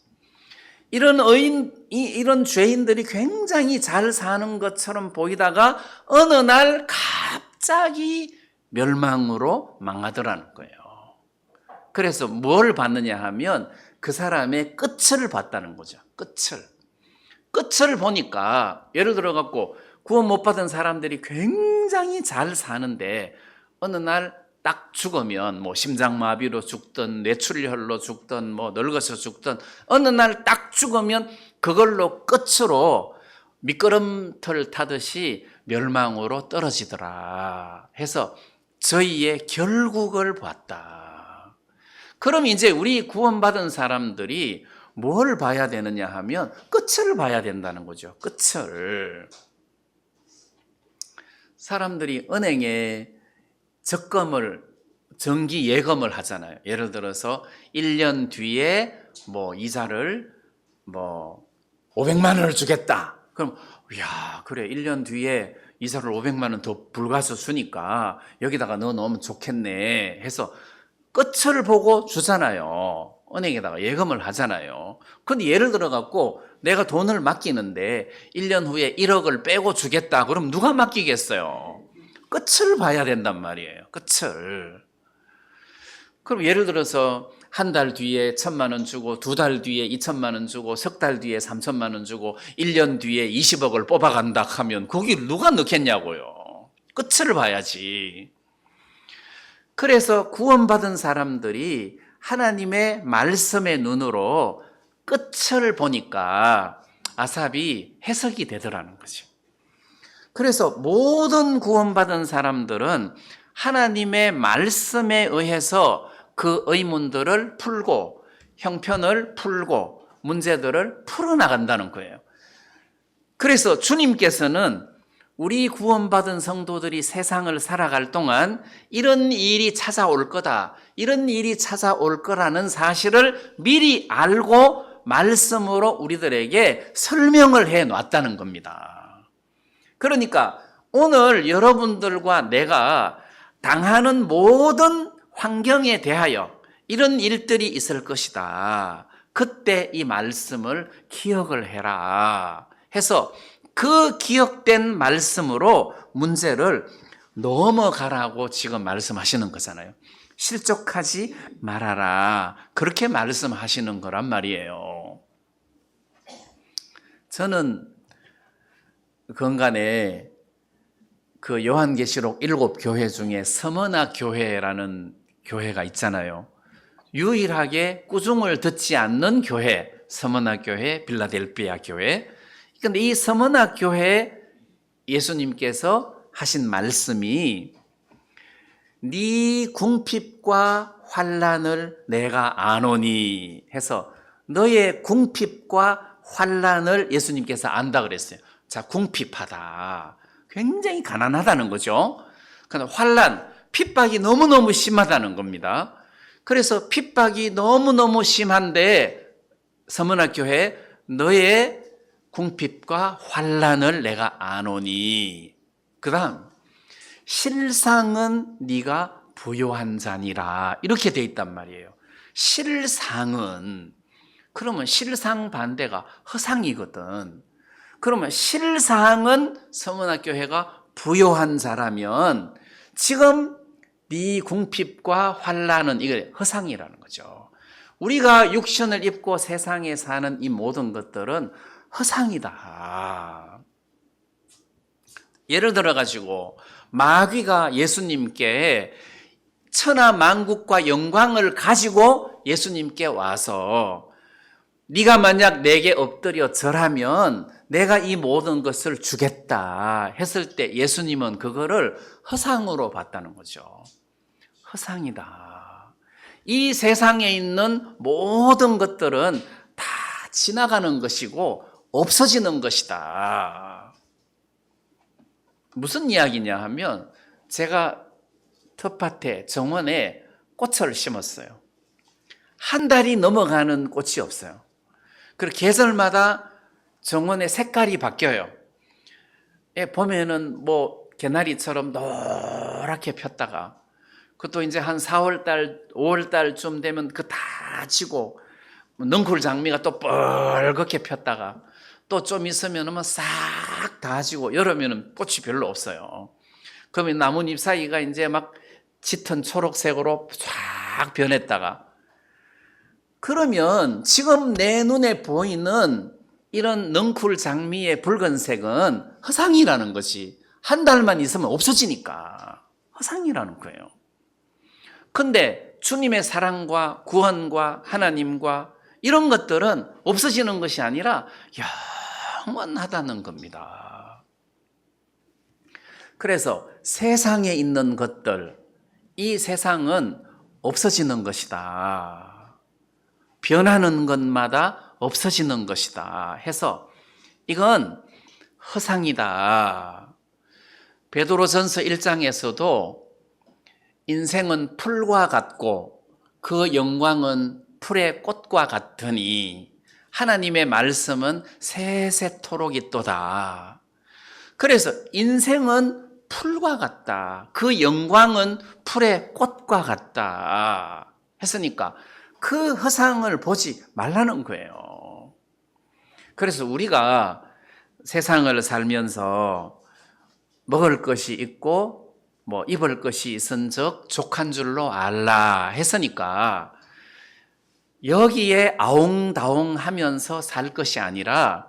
이런 죄인들이 굉장히 잘 사는 것처럼 보이다가 어느 날 갑자기 멸망으로 망하더라는 거예요. 그래서 뭘 봤느냐 하면 그 사람의 끝을 봤다는 거죠. 끝을 보니까 예를 들어 갖고 구원 못 받은 사람들이 굉장히 잘 사는데 어느 날 딱 죽으면 뭐 심장마비로 죽든 뇌출혈로 죽든 뭐 늙어서 죽든 어느 날 딱 죽으면 그걸로 끝으로 미끄럼틀 타듯이 멸망으로 떨어지더라 해서 저희의 결국을 봤다. 그럼 이제 우리 구원받은 사람들이 뭘 봐야 되느냐 하면 끝을 봐야 된다는 거죠. 끝을. 사람들이 은행에 정기 예금을 하잖아요. 예를 들어서 1년 뒤에 뭐 이자를 뭐 500만 원을 주겠다. 그럼 야, 그래 1년 뒤에 이자를 500만 원 더 불가서 주니까 여기다가 넣어 놓으면 좋겠네 해서 끝을 보고 주잖아요. 은행에다가 예금을 하잖아요. 근데 예를 들어 갖고 내가 돈을 맡기는데 1년 후에 1억을 빼고 주겠다. 그럼 누가 맡기겠어요? 끝을 봐야 된단 말이에요. 끝을. 그럼 예를 들어서 한 달 뒤에 1,000만 원 주고 2달 뒤에 2,000만 원 주고 석 달 뒤에 3,000만 원 주고 1년 뒤에 20억을 뽑아간다 하면 거기 누가 넣겠냐고요. 끝을 봐야지. 그래서 구원받은 사람들이 하나님의 말씀의 눈으로 끝을 보니까 아삽이 해석이 되더라는 거죠. 그래서 모든 구원받은 사람들은 하나님의 말씀에 의해서 그 의문들을 풀고 형편을 풀고 문제들을 풀어나간다는 거예요. 그래서 주님께서는 우리 구원받은 성도들이 세상을 살아갈 동안 이런 일이 찾아올 거다, 이런 일이 찾아올 거라는 사실을 미리 알고 말씀으로 우리들에게 설명을 해 놨다는 겁니다. 그러니까 오늘 여러분들과 내가 당하는 모든 환경에 대하여 이런 일들이 있을 것이다. 그때 이 말씀을 기억을 해라 해서 그 기억된 말씀으로 문제를 넘어가라고 지금 말씀하시는 거잖아요. 실족하지 말아라. 그렇게 말씀하시는 거란 말이에요. 저는 건간에 그 요한계시록 7교회 중에 서머나 교회라는 교회가 있잖아요. 유일하게 꾸중을 듣지 않는 교회, 서머나 교회, 빌라델피아 교회. 그런데 이 서머나 교회에 예수님께서 하신 말씀이 네 궁핍과 환난을 내가 아노니 해서 너의 궁핍과 환난을 예수님께서 안다 그랬어요. 자, 궁핍하다. 굉장히 가난하다는 거죠. 그러나 환난, 핍박이 너무너무 심하다는 겁니다. 그래서 핍박이 너무너무 심한데 서머나 교회 너의 궁핍과 환난을 내가 아노니. 그다음 실상은 네가 부요한 자니라. 이렇게 돼 있단 말이에요. 실상은 그러면 실상 반대가 허상이거든. 그러면 실상은 서머나 교회가 부요한 자라면 지금 네 궁핍과 환난은 이게 허상이라는 거죠. 우리가 육신을 입고 세상에 사는 이 모든 것들은 허상이다. 예를 들어 가지고 마귀가 예수님께 천하 만국과 영광을 가지고 예수님께 와서 네가 만약 내게 엎드려 절하면 내가 이 모든 것을 주겠다 했을 때 예수님은 그거를 허상으로 봤다는 거죠. 허상이다. 이 세상에 있는 모든 것들은 다 지나가는 것이고 없어지는 것이다. 무슨 이야기냐 하면 제가 텃밭에 정원에 꽃을 심었어요. 한 달이 넘어가는 꽃이 없어요. 그리고 계절마다 정원의 색깔이 바뀌어요. 보면은 뭐 개나리처럼 노랗게 폈다가 그것도 이제 한 4월달, 5월달쯤 되면 그 다 지고 넝쿨 장미가 또 뻘겋게 폈다가 또 좀 있으면 싹 다 지고 여름에는 꽃이 별로 없어요. 그러면 나뭇잎 사이가 이제 막 짙은 초록색으로 쫙 변했다가 그러면 지금 내 눈에 보이는 이런 넝쿨 장미의 붉은색은 허상이라는 것이 한 달만 있으면 없어지니까 허상이라는 거예요. 근데 주님의 사랑과 구원과 하나님과 이런 것들은 없어지는 것이 아니라 영원하다는 겁니다. 그래서 세상에 있는 것들, 이 세상은 없어지는 것이다. 변하는 것마다 없어지는 것이다 해서 이건 허상이다. 베드로전서 1장에서도 인생은 풀과 같고 그 영광은 풀의 꽃과 같으니 하나님의 말씀은 세세토록 있도다. 그래서 인생은 풀과 같다. 그 영광은 풀의 꽃과 같다. 했으니까 그 허상을 보지 말라는 거예요. 그래서 우리가 세상을 살면서 먹을 것이 있고 뭐 입을 것이 있은즉 족한 줄로 알라 했으니까 여기에 아웅다웅하면서 살 것이 아니라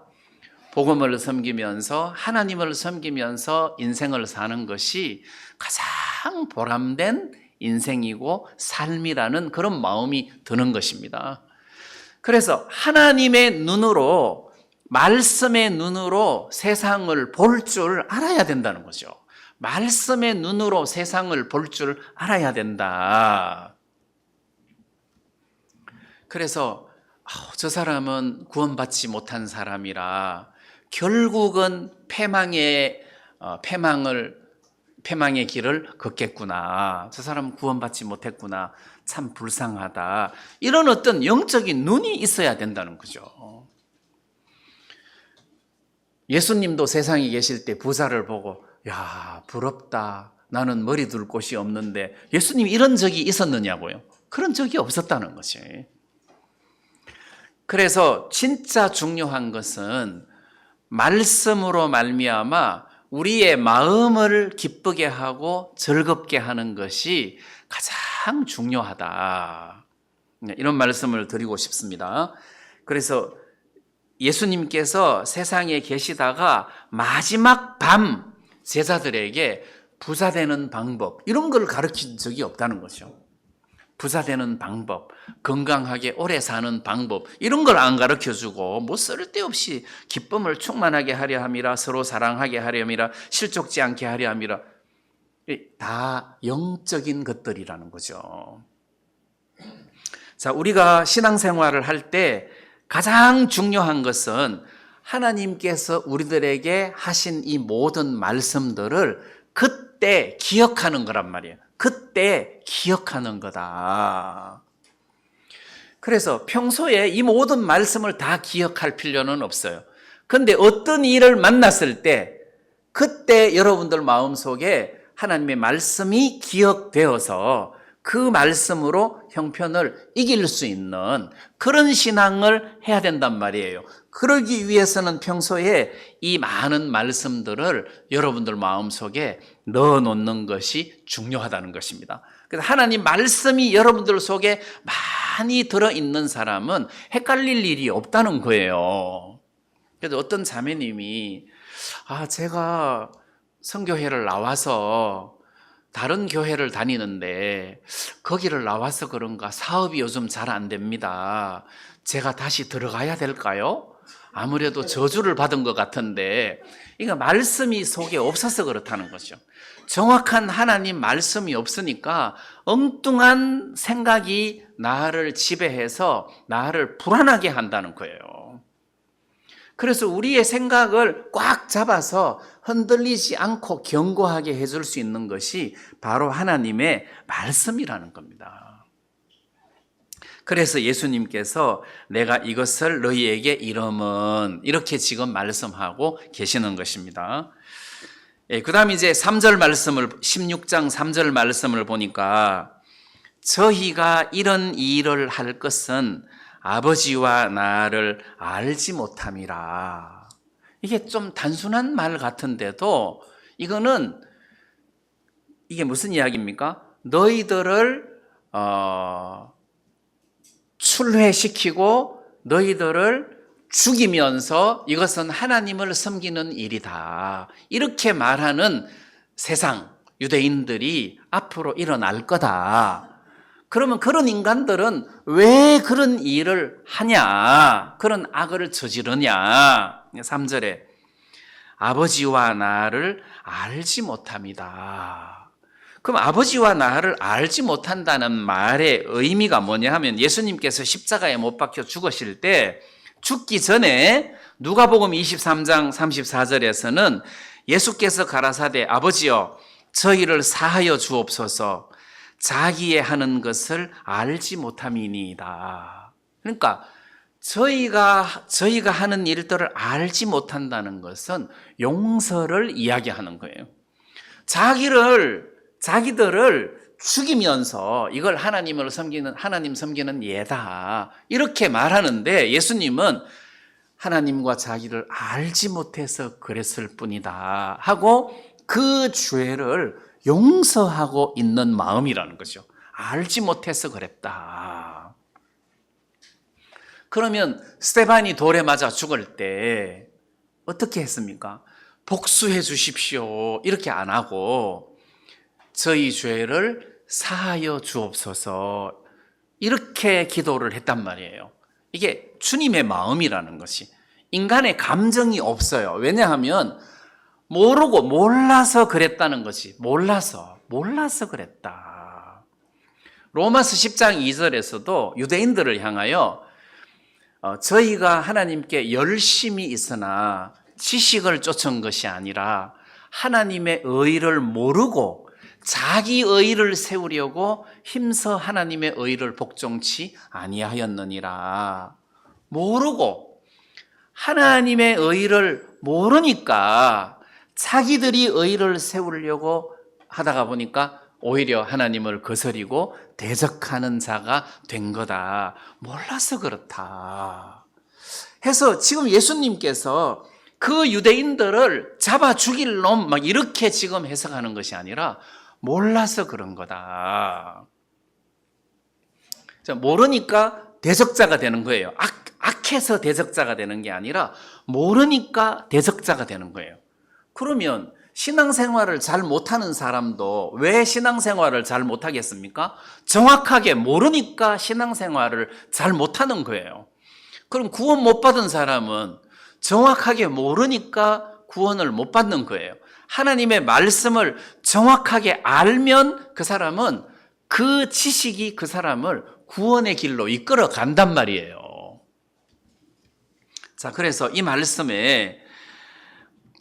복음을 섬기면서 하나님을 섬기면서 인생을 사는 것이 가장 보람된 인생이고 삶이라는 그런 마음이 드는 것입니다. 그래서 하나님의 눈으로 말씀의 눈으로 세상을 볼 줄 알아야 된다는 거죠. 말씀의 눈으로 세상을 볼 줄 알아야 된다. 그래서 저 사람은 구원받지 못한 사람이라 결국은 패망의 길을 걷겠구나. 저 사람은 구원받지 못했구나. 참 불쌍하다. 이런 어떤 영적인 눈이 있어야 된다는 거죠. 예수님도 세상에 계실 때 부자를 보고 야, 부럽다. 나는 머리 둘 곳이 없는데 예수님이 이런 적이 있었느냐고요? 그런 적이 없었다는 것이. 그래서 진짜 중요한 것은 말씀으로 말미암아 우리의 마음을 기쁘게 하고 즐겁게 하는 것이 가장 중요하다. 이런 말씀을 드리고 싶습니다. 그래서 예수님께서 세상에 계시다가 마지막 밤 제자들에게 부자 되는 방법 이런 걸 가르친 적이 없다는 거죠. 부자 되는 방법, 건강하게 오래 사는 방법 이런 걸 안 가르쳐주고 뭐 쓸데없이 기쁨을 충만하게 하려 함이라 서로 사랑하게 하려 함이라 실족지 않게 하려 함이라 다 영적인 것들이라는 거죠. 자, 우리가 신앙생활을 할 때 가장 중요한 것은 하나님께서 우리들에게 하신 이 모든 말씀들을 그때 기억하는 거란 말이에요. 그때 기억하는 거다. 그래서 평소에 이 모든 말씀을 다 기억할 필요는 없어요. 그런데 어떤 일을 만났을 때 그때 여러분들 마음속에 하나님의 말씀이 기억되어서 그 말씀으로 형편을 이길 수 있는 그런 신앙을 해야 된단 말이에요. 그러기 위해서는 평소에 이 많은 말씀들을 여러분들 마음속에 넣어놓는 것이 중요하다는 것입니다. 그래서 하나님 말씀이 여러분들 속에 많이 들어있는 사람은 헷갈릴 일이 없다는 거예요. 그래서 어떤 자매님이 제가 선교회를 나와서 다른 교회를 다니는데 거기를 나와서 그런가 사업이 요즘 잘 안 됩니다. 제가 다시 들어가야 될까요? 아무래도 저주를 받은 것 같은데 이거 말씀이 속에 없어서 그렇다는 거죠. 정확한 하나님 말씀이 없으니까 엉뚱한 생각이 나를 지배해서 나를 불안하게 한다는 거예요. 그래서 우리의 생각을 꽉 잡아서 흔들리지 않고 견고하게 해줄 수 있는 것이 바로 하나님의 말씀이라는 겁니다. 그래서 예수님께서 내가 이것을 너희에게 이름은 이렇게 지금 말씀하고 계시는 것입니다. 그 다음 이제 3절 말씀을 16장 3절 말씀을 보니까 저희가 이런 일을 할 것은 아버지와 나를 알지 못함이라. 이게 좀 단순한 말 같은데도 이게 무슨 이야기입니까? 너희들을 출회시키고 너희들을 죽이면서 이것은 하나님을 섬기는 일이다. 이렇게 말하는 세상 유대인들이 앞으로 일어날 거다. 그러면 그런 인간들은 왜 그런 일을 하냐? 그런 악을 저지르냐? 3절에 아버지와 나를 알지 못합니다. 그럼 아버지와 나를 알지 못한다는 말의 의미가 뭐냐 하면 예수님께서 십자가에 못 박혀 죽으실 때 죽기 전에 누가복음 23장 34절에서는 예수께서 가라사대 아버지여 저희를 사하여 주옵소서 자기의 하는 것을 알지 못함이니이다. 그러니까 저희가 하는 일들을 알지 못한다는 것은 용서를 이야기하는 거예요. 자기들을 죽이면서 이걸 하나님 섬기는 예다. 이렇게 말하는데 예수님은 하나님과 자기를 알지 못해서 그랬을 뿐이다 하고 그 죄를 용서하고 있는 마음이라는 거죠. 알지 못해서 그랬다. 그러면 스데반이 돌에 맞아 죽을 때 어떻게 했습니까? 복수해 주십시오 이렇게 안 하고 저희 죄를 사하여 주옵소서 이렇게 기도를 했단 말이에요. 이게 주님의 마음이라는 것이 인간의 감정이 없어요. 왜냐하면 모르고 몰라서 그랬다는 것이 몰라서 그랬다. 로마서 10장 2절에서도 유대인들을 향하여 저희가 하나님께 열심히 있으나 지식을 쫓은 것이 아니라 하나님의 의를 모르고 자기 의를 세우려고 힘써 하나님의 의를 복종치 아니하였느니라. 모르고 하나님의 의를 모르니까 자기들이 의를 세우려고 하다가 보니까 오히려 하나님을 거스리고 대적하는 자가 된 거다. 몰라서 그렇다. 해서 지금 예수님께서 그 유대인들을 잡아 죽일 놈 막 이렇게 지금 해석하는 것이 아니라 몰라서 그런 거다. 모르니까 대적자가 되는 거예요. 악해서 대적자가 되는 게 아니라 모르니까 대적자가 되는 거예요. 그러면 신앙생활을 잘 못하는 사람도 왜 신앙생활을 잘 못하겠습니까? 정확하게 모르니까 신앙생활을 잘 못하는 거예요. 그럼 구원 못 받은 사람은 정확하게 모르니까 구원을 못 받는 거예요. 하나님의 말씀을 정확하게 알면 그 사람은 그 지식이 그 사람을 구원의 길로 이끌어 간단 말이에요. 자, 그래서 이 말씀에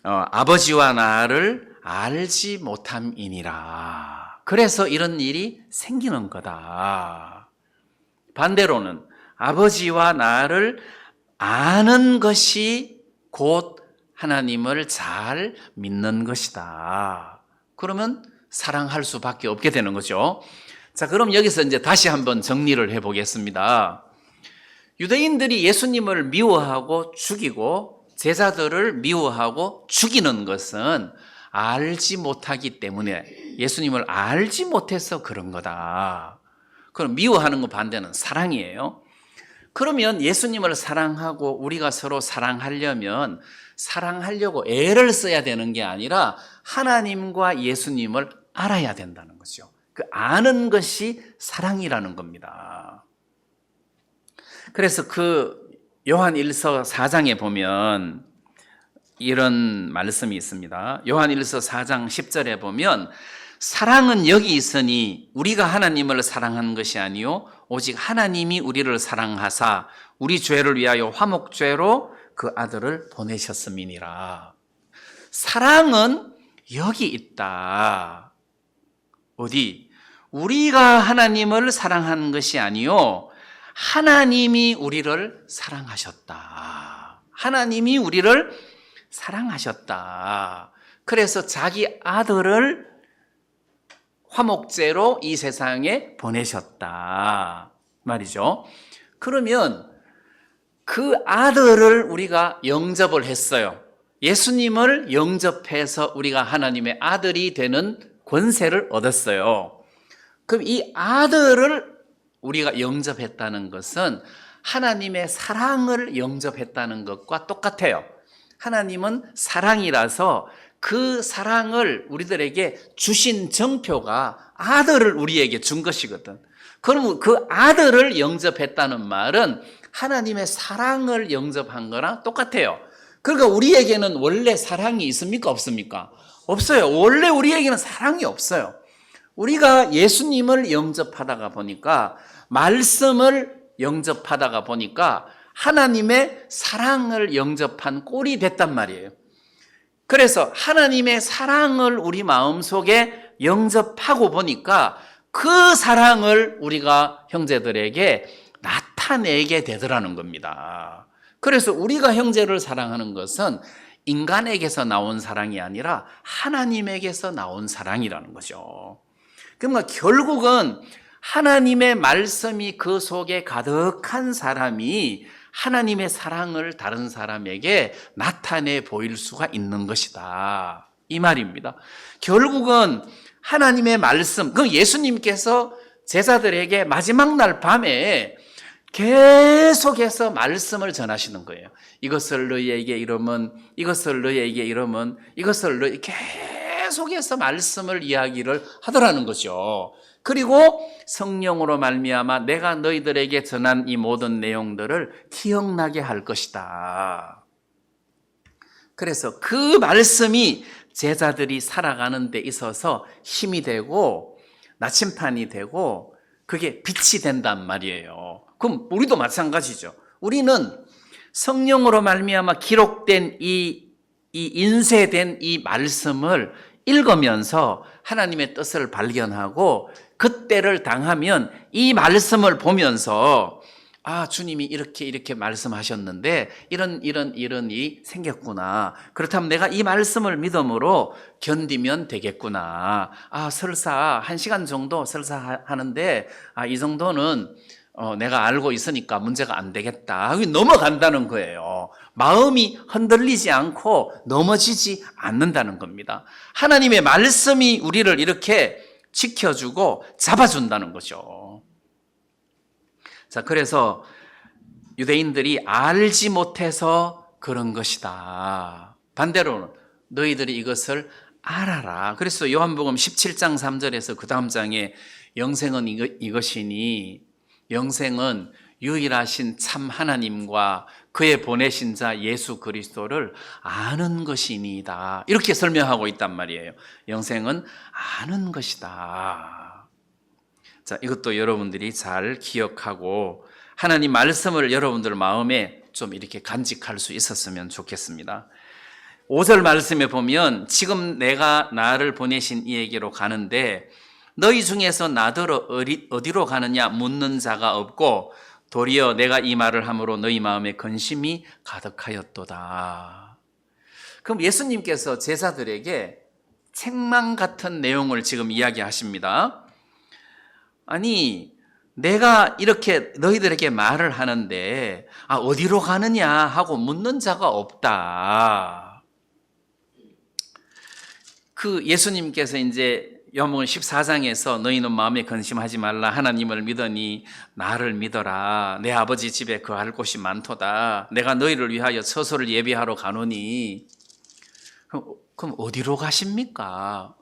아버지와 나를 알지 못함이니라. 그래서 이런 일이 생기는 거다. 반대로는 아버지와 나를 아는 것이 곧 하나님을 잘 믿는 것이다. 그러면 사랑할 수밖에 없게 되는 거죠. 자, 그럼 여기서 이제 다시 한번 정리를 해보겠습니다. 유대인들이 예수님을 미워하고 죽이고 제자들을 미워하고 죽이는 것은 알지 못하기 때문에 예수님을 알지 못해서 그런 거다. 그럼 미워하는 것 반대는 사랑이에요. 그러면 예수님을 사랑하고 우리가 서로 사랑하려고 애를 써야 되는 게 아니라 하나님과 예수님을 알아야 된다는 거죠. 그 아는 것이 사랑이라는 겁니다. 그래서 그 요한 1서 4장에 보면 이런 말씀이 있습니다. 요한 1서 4장 10절에 보면 사랑은 여기 있으니 우리가 하나님을 사랑한 것이 아니요 오직 하나님이 우리를 사랑하사 우리 죄를 위하여 화목죄로 그 아들을 보내셨음이니라. 사랑은 여기 있다. 어디? 우리가 하나님을 사랑한 것이 아니요 하나님이 우리를 사랑하셨다. 하나님이 우리를 사랑하셨다. 그래서 자기 아들을 화목제로 이 세상에 보내셨다 말이죠. 그러면 그 아들을 우리가 영접을 했어요. 예수님을 영접해서 우리가 하나님의 아들이 되는 권세를 얻었어요. 그럼 이 아들을 우리가 영접했다는 것은 하나님의 사랑을 영접했다는 것과 똑같아요. 하나님은 사랑이라서 그 사랑을 우리들에게 주신 정표가 아들을 우리에게 준 것이거든. 그럼 그 아들을 영접했다는 말은 하나님의 사랑을 영접한 거랑 똑같아요. 그러니까 우리에게는 원래 사랑이 있습니까? 없습니까? 없어요. 원래 우리에게는 사랑이 없어요. 우리가 예수님을 영접하다가 보니까 말씀을 영접하다가 보니까 하나님의 사랑을 영접한 꼴이 됐단 말이에요. 그래서 하나님의 사랑을 우리 마음속에 영접하고 보니까 그 사랑을 우리가 형제들에게 나타내게 되더라는 겁니다. 그래서 우리가 형제를 사랑하는 것은 인간에게서 나온 사랑이 아니라 하나님에게서 나온 사랑이라는 거죠. 그러니까 결국은 하나님의 말씀이 그 속에 가득한 사람이 하나님의 사랑을 다른 사람에게 나타내 보일 수가 있는 것이다. 이 말입니다. 결국은 하나님의 말씀, 그 예수님께서 제자들에게 마지막 날 밤에 계속해서 말씀을 전하시는 거예요. 이것을 너희에게 이르면, 이것을 너희에게 이르면, 이것을 너희 계속해서 말씀을 이야기를 하더라는 거죠. 그리고 성령으로 말미암아 내가 너희들에게 전한 이 모든 내용들을 기억나게 할 것이다. 그래서 그 말씀이 제자들이 살아가는 데 있어서 힘이 되고 나침판이 되고 그게 빛이 된단 말이에요. 그럼 우리도 마찬가지죠. 우리는 성령으로 말미암아 기록된 이 인쇄된 이 말씀을 읽으면서 하나님의 뜻을 발견하고 그때를 당하면 이 말씀을 보면서 아, 주님이 이렇게 말씀하셨는데 이런 일이 생겼구나. 그렇다면 내가 이 말씀을 믿음으로 견디면 되겠구나. 아, 설사 1시간 정도 설사 하는데 이 정도는 내가 알고 있으니까 문제가 안 되겠다. 넘어간다는 거예요. 마음이 흔들리지 않고 넘어지지 않는다는 겁니다. 하나님의 말씀이 우리를 이렇게 지켜주고 잡아준다는 거죠. 자, 그래서 유대인들이 알지 못해서 그런 것이다. 반대로는 너희들이 이것을 알아라. 그래서 요한복음 17장 3절에서 그 다음 장에 영생은 이것이니 영생은 유일하신 참 하나님과 그의 보내신 자 예수 그리스도를 아는 것이니이다. 이렇게 설명하고 있단 말이에요. 영생은 아는 것이다. 자, 이것도 여러분들이 잘 기억하고 하나님 말씀을 여러분들 마음에 좀 이렇게 간직할 수 있었으면 좋겠습니다. 5절 말씀에 보면 지금 내가 나를 보내신 이에게로 가는데 너희 중에서 나더러 어디로 가느냐 묻는 자가 없고 도리어 내가 이 말을 함으로 너희 마음에 근심이 가득하였도다. 그럼 예수님께서 제자들에게 책망 같은 내용을 지금 이야기하십니다. 아니, 내가 이렇게 너희들에게 말을 하는데 어디로 가느냐 하고 묻는 자가 없다. 그 예수님께서 이제 요한복음 14장에서 너희는 마음에 근심하지 말라 하나님을 믿으니 나를 믿어라 내 아버지 집에 거할 곳이 많도다 내가 너희를 위하여 처소를 예비하러 가노니 그럼 어디로 가십니까?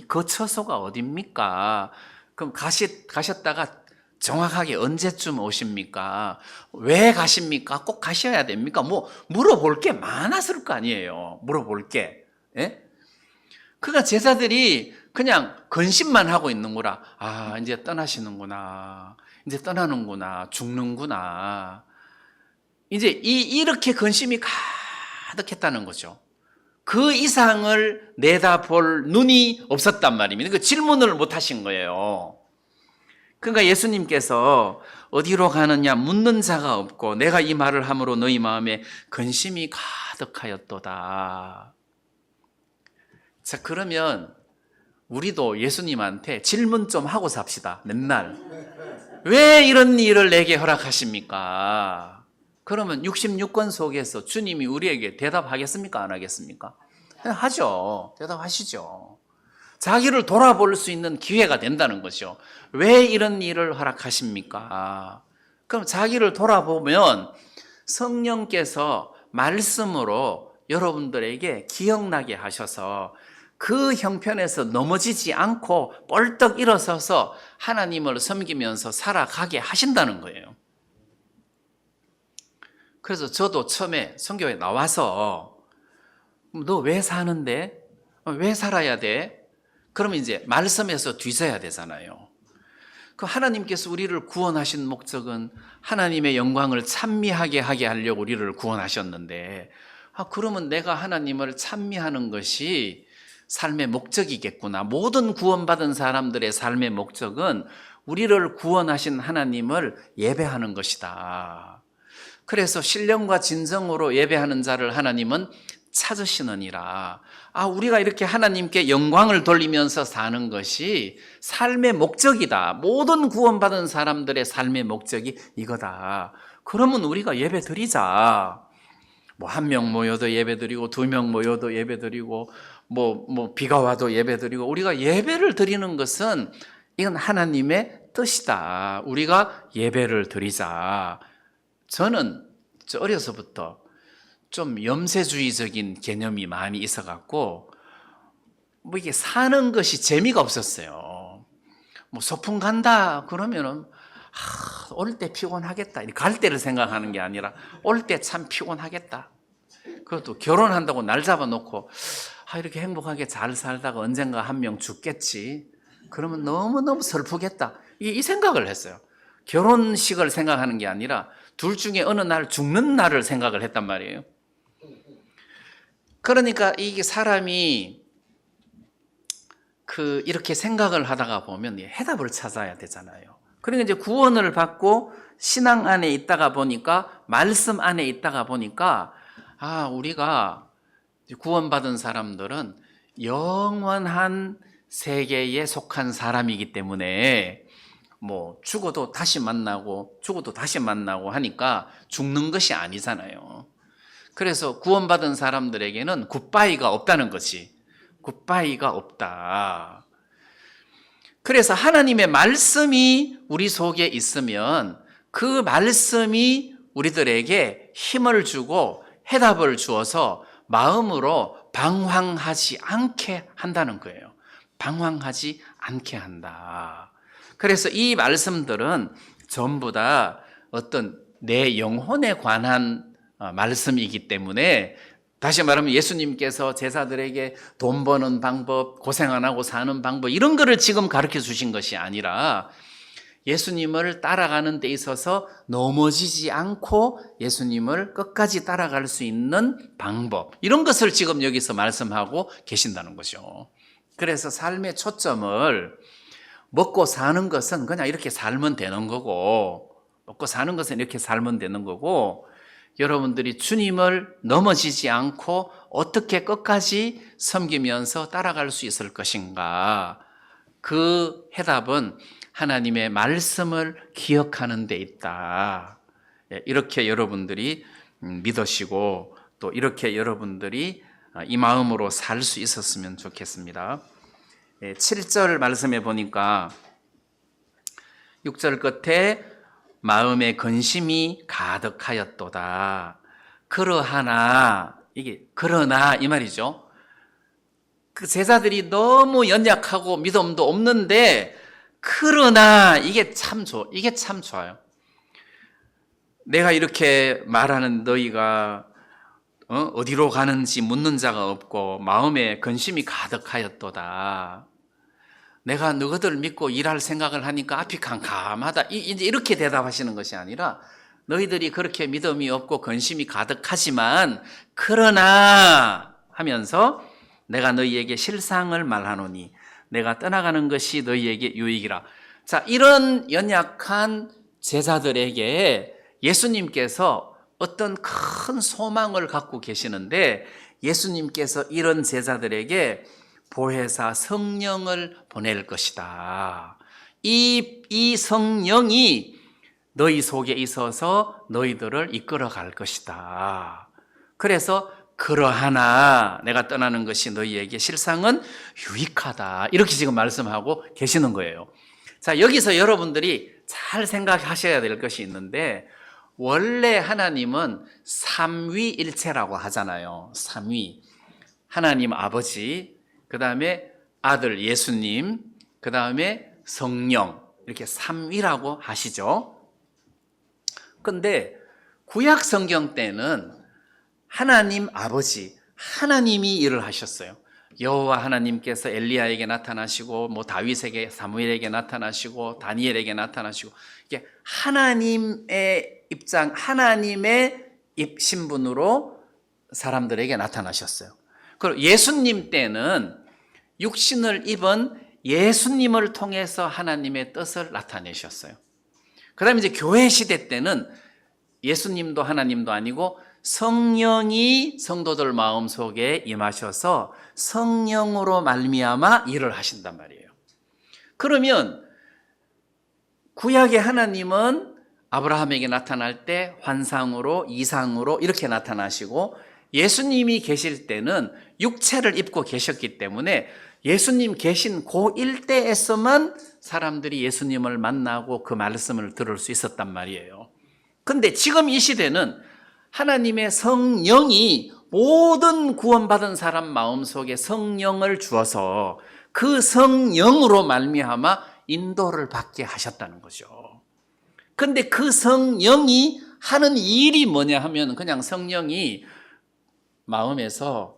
그 처소가 어디입니까? 그럼 가셨다가 정확하게 언제쯤 오십니까? 왜 가십니까? 꼭 가셔야 됩니까? 뭐 물어볼 게 많았을 거 아니에요. 물어볼 게. 예? 그러니까 제자들이 그냥 근심만 하고 있는 거라. 아, 이제 떠나시는구나. 이제 떠나는구나. 죽는구나. 이제 이렇게 근심이 가득했다는 거죠. 그 이상을 내다볼 눈이 없었단 말입니다. 그 질문을 못 하신 거예요. 그러니까 예수님께서 어디로 가느냐 묻는 자가 없고 내가 이 말을 함으로 너희 마음에 근심이 가득하였도다. 자, 그러면 우리도 예수님한테 질문 좀 하고 삽시다. 맨날. 왜 이런 일을 내게 허락하십니까? 그러면 66권 속에서 주님이 우리에게 대답하겠습니까? 안 하겠습니까? 하죠. 대답하시죠. 자기를 돌아볼 수 있는 기회가 된다는 거죠. 왜 이런 일을 허락하십니까? 그럼 자기를 돌아보면 성령께서 말씀으로 여러분들에게 기억나게 하셔서 그 형편에서 넘어지지 않고 뻘떡 일어서서 하나님을 섬기면서 살아가게 하신다는 거예요. 그래서 저도 처음에 선교에 나와서 너 왜 사는데? 왜 살아야 돼? 그러면 이제 말씀에서 뒤져야 되잖아요. 그 하나님께서 우리를 구원하신 목적은 하나님의 영광을 찬미하게 하게 하려고 우리를 구원하셨는데, 그러면 내가 하나님을 찬미하는 것이 삶의 목적이겠구나. 모든 구원받은 사람들의 삶의 목적은 우리를 구원하신 하나님을 예배하는 것이다. 그래서 신령과 진정으로 예배하는 자를 하나님은 찾으시느니라. 우리가 이렇게 하나님께 영광을 돌리면서 사는 것이 삶의 목적이다. 모든 구원받은 사람들의 삶의 목적이 이거다. 그러면 우리가 예배 드리자. 뭐 한 명 모여도 예배 드리고, 2명 모여도 예배 드리고, 비가 와도 예배 드리고, 우리가 예배를 드리는 것은 이건 하나님의 뜻이다. 우리가 예배를 드리자. 저는 어려서부터 좀 염세주의적인 개념이 많이 있어갖고, 이게 사는 것이 재미가 없었어요. 소풍 간다 그러면은, 올 때 피곤하겠다. 갈 때를 생각하는 게 아니라, 올 때 참 피곤하겠다. 그것도 결혼한다고 날 잡아놓고, 이렇게 행복하게 잘 살다가 언젠가 한 명 죽겠지. 그러면 너무너무 슬프겠다. 이 생각을 했어요. 결혼식을 생각하는 게 아니라, 둘 중에 어느 날 죽는 날을 생각을 했단 말이에요. 그러니까 이게 사람이 이렇게 생각을 하다가 보면 해답을 찾아야 되잖아요. 그러니까 이제 구원을 받고 신앙 안에 있다가 보니까, 말씀 안에 있다가 보니까, 우리가 구원받은 사람들은 영원한 세계에 속한 사람이기 때문에 죽어도 다시 만나고 죽어도 다시 만나고 하니까 죽는 것이 아니잖아요. 그래서 구원받은 사람들에게는 굿바이가 없다는 거지. 굿바이가 없다. 그래서 하나님의 말씀이 우리 속에 있으면 그 말씀이 우리들에게 힘을 주고 해답을 주어서 마음으로 방황하지 않게 한다는 거예요. 방황하지 않게 한다. 그래서 이 말씀들은 전부 다 어떤 내 영혼에 관한 말씀이기 때문에, 다시 말하면 예수님께서 제자들에게 돈 버는 방법, 고생 안 하고 사는 방법, 이런 거를 지금 가르쳐 주신 것이 아니라 예수님을 따라가는 데 있어서 넘어지지 않고 예수님을 끝까지 따라갈 수 있는 방법, 이런 것을 지금 여기서 말씀하고 계신다는 거죠. 그래서 삶의 초점을 먹고 사는 것은 그냥 이렇게 살면 되는 거고, 먹고 사는 것은 이렇게 살면 되는 거고, 여러분들이 주님을 넘어지지 않고 어떻게 끝까지 섬기면서 따라갈 수 있을 것인가? 그 해답은 하나님의 말씀을 기억하는 데 있다. 이렇게 여러분들이 믿으시고 또 이렇게 여러분들이 이 마음으로 살 수 있었으면 좋겠습니다. 7절 말씀해 보니까 6절 끝에 마음의 근심이 가득하였도다. 그러나 이 말이죠. 그 제자들이 너무 연약하고 믿음도 없는데 그러나 이게 참 좋아요. 내가 이렇게 말하는 너희가 어디로 가는지 묻는 자가 없고 마음에 근심이 가득하였도다. 내가 너희들 믿고 일할 생각을 하니까 앞이 캄캄하다. 이제 이렇게 대답하시는 것이 아니라 너희들이 그렇게 믿음이 없고 근심이 가득하지만 그러나 하면서 내가 너희에게 실상을 말하노니 내가 떠나가는 것이 너희에게 유익이라. 자, 이런 연약한 제자들에게 예수님께서 어떤 큰 소망을 갖고 계시는데 예수님께서 이런 제자들에게 보혜사 성령을 보낼 것이다. 이 성령이 너희 속에 있어서 너희들을 이끌어 갈 것이다. 그래서 그러하나 내가 떠나는 것이 너희에게 실상은 유익하다. 이렇게 지금 말씀하고 계시는 거예요. 자, 여기서 여러분들이 잘 생각하셔야 될 것이 있는데 원래 하나님은 삼위일체라고 하잖아요. 삼위. 하나님 아버지, 그 다음에 아들 예수님, 그 다음에 성령, 이렇게 삼위라고 하시죠. 근데 구약 성경 때는 하나님 아버지, 하나님이 일을 하셨어요. 여호와 하나님께서 엘리야에게 나타나시고 뭐 다윗에게 사무엘에게 나타나시고 다니엘에게 나타나시고 이게 하나님의 입장, 하나님의 신분으로 사람들에게 나타나셨어요. 그리고 예수님 때는 육신을 입은 예수님을 통해서 하나님의 뜻을 나타내셨어요. 그 다음에 이제 교회 시대 때는 예수님도 하나님도 아니고 성령이 성도들 마음속에 임하셔서 성령으로 말미암아 일을 하신단 말이에요. 그러면 구약의 하나님은 아브라함에게 나타날 때 환상으로 이상으로 이렇게 나타나시고 예수님이 계실 때는 육체를 입고 계셨기 때문에 예수님 계신 그 일대에서만 사람들이 예수님을 만나고 그 말씀을 들을 수 있었단 말이에요. 근데 지금 이 시대는 하나님의 성령이 모든 구원받은 사람 마음속에 성령을 주어서 그 성령으로 말미암아 인도를 받게 하셨다는 거죠. 근데 그 성령이 하는 일이 뭐냐 하면 그냥 성령이 마음에서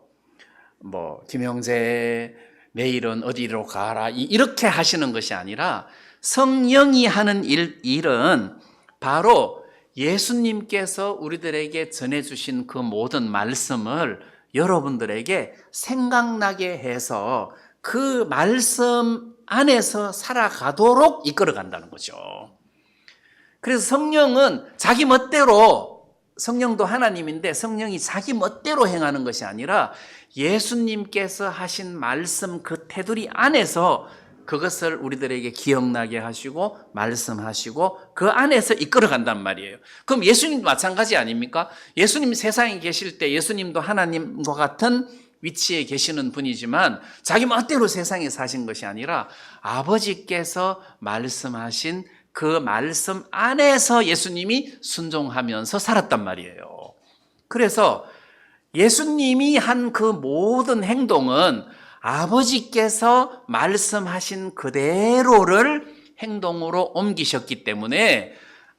뭐 김형제 내일은 어디로 가라 이렇게 하시는 것이 아니라 성령이 하는 일은 바로 예수님께서 우리들에게 전해주신 그 모든 말씀을 여러분들에게 생각나게 해서 그 말씀 안에서 살아가도록 이끌어 간다는 거죠. 그래서 성령은 자기 멋대로, 성령도 하나님인데 성령이 자기 멋대로 행하는 것이 아니라 예수님께서 하신 말씀 그 테두리 안에서 그것을 우리들에게 기억나게 하시고 말씀하시고 그 안에서 이끌어 간단 말이에요. 그럼 예수님도 마찬가지 아닙니까? 예수님 세상에 계실 때 예수님도 하나님과 같은 위치에 계시는 분이지만 자기 멋대로 세상에 사신 것이 아니라 아버지께서 말씀하신 그 말씀 안에서 예수님이 순종하면서 살았단 말이에요. 그래서 예수님이 한 그 모든 행동은 아버지께서 말씀하신 그대로를 행동으로 옮기셨기 때문에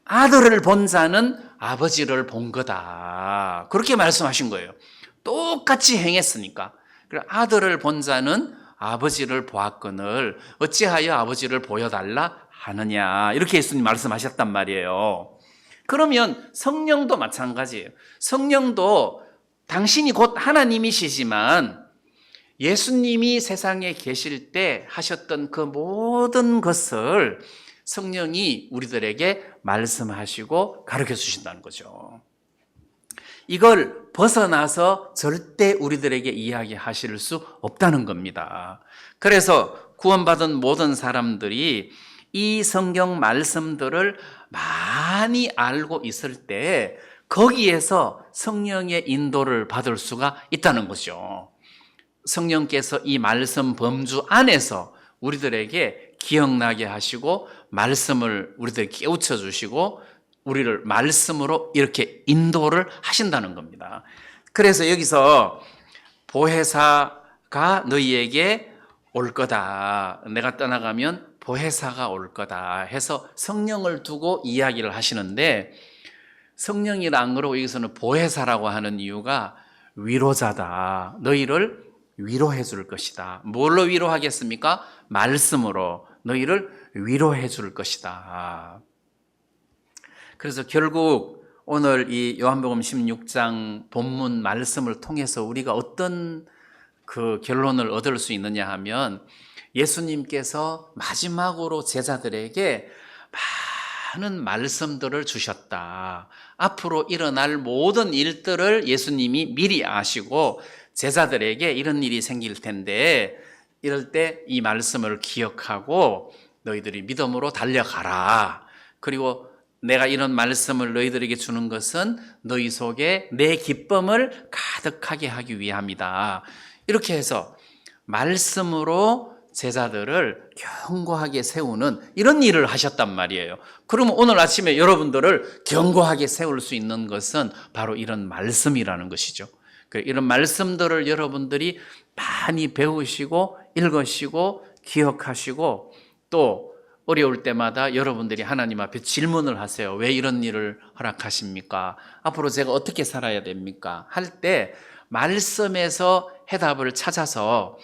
아들을 본 자는 아버지를 본 거다. 그렇게 말씀하신 거예요. 똑같이 행했으니까. 아들을 본 자는 아버지를 보았거늘 어찌하여 아버지를 보여달라 하느냐. 이렇게 예수님 말씀하셨단 말이에요. 그러면 성령도 마찬가지예요. 성령도 당신이 곧 하나님이시지만 예수님이 세상에 계실 때 하셨던 그 모든 것을 성령이 우리들에게 말씀하시고 가르쳐 주신다는 거죠. 이걸 벗어나서 절대 우리들에게 이야기하실 수 없다는 겁니다. 그래서 구원받은 모든 사람들이 이 성경 말씀들을 많이 알고 있을 때 거기에서 성령의 인도를 받을 수가 있다는 거죠. 성령께서 이 말씀 범주 안에서 우리들에게 기억나게 하시고 말씀을 우리들에게 깨우쳐 주시고 우리를 말씀으로 이렇게 인도를 하신다는 겁니다. 그래서 여기서 보혜사가 너희에게 올 거다. 내가 떠나가면 보혜사가 올 거다 해서 성령을 두고 이야기를 하시는데, 성령이라 안 그러고 여기서는 보혜사라고 하는 이유가 위로자다. 너희를 위로해 줄 것이다. 뭘로 위로하겠습니까? 말씀으로 너희를 위로해 줄 것이다. 그래서 결국 오늘 이 요한복음 16장 본문 말씀을 통해서 우리가 어떤 그 결론을 얻을 수 있느냐 하면, 예수님께서 마지막으로 제자들에게 많은 말씀들을 주셨다. 앞으로 일어날 모든 일들을 예수님이 미리 아시고 제자들에게 이런 일이 생길 텐데, 이럴 때 이 말씀을 기억하고 너희들이 믿음으로 달려가라. 그리고 내가 이런 말씀을 너희들에게 주는 것은 너희 속에 내 기쁨을 가득하게 하기 위함이다. 이렇게 해서 말씀으로 제자들을 견고하게 세우는 이런 일을 하셨단 말이에요. 그러면 오늘 아침에 여러분들을 견고하게 세울 수 있는 것은 바로 이런 말씀이라는 것이죠. 이런 말씀들을 여러분들이 많이 배우시고 읽으시고 기억하시고, 또 어려울 때마다 여러분들이 하나님 앞에 질문을 하세요. 왜 이런 일을 허락하십니까? 앞으로 제가 어떻게 살아야 됩니까? 할 때 말씀에서 해답을 찾아서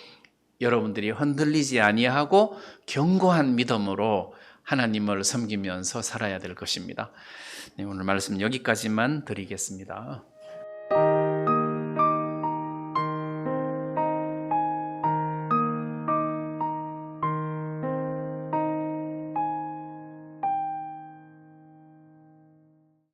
여러분들이 흔들리지 아니하고 견고한 믿음으로 하나님을 섬기면서 살아야 될 것입니다. 네, 오늘 말씀 여기까지만 드리겠습니다.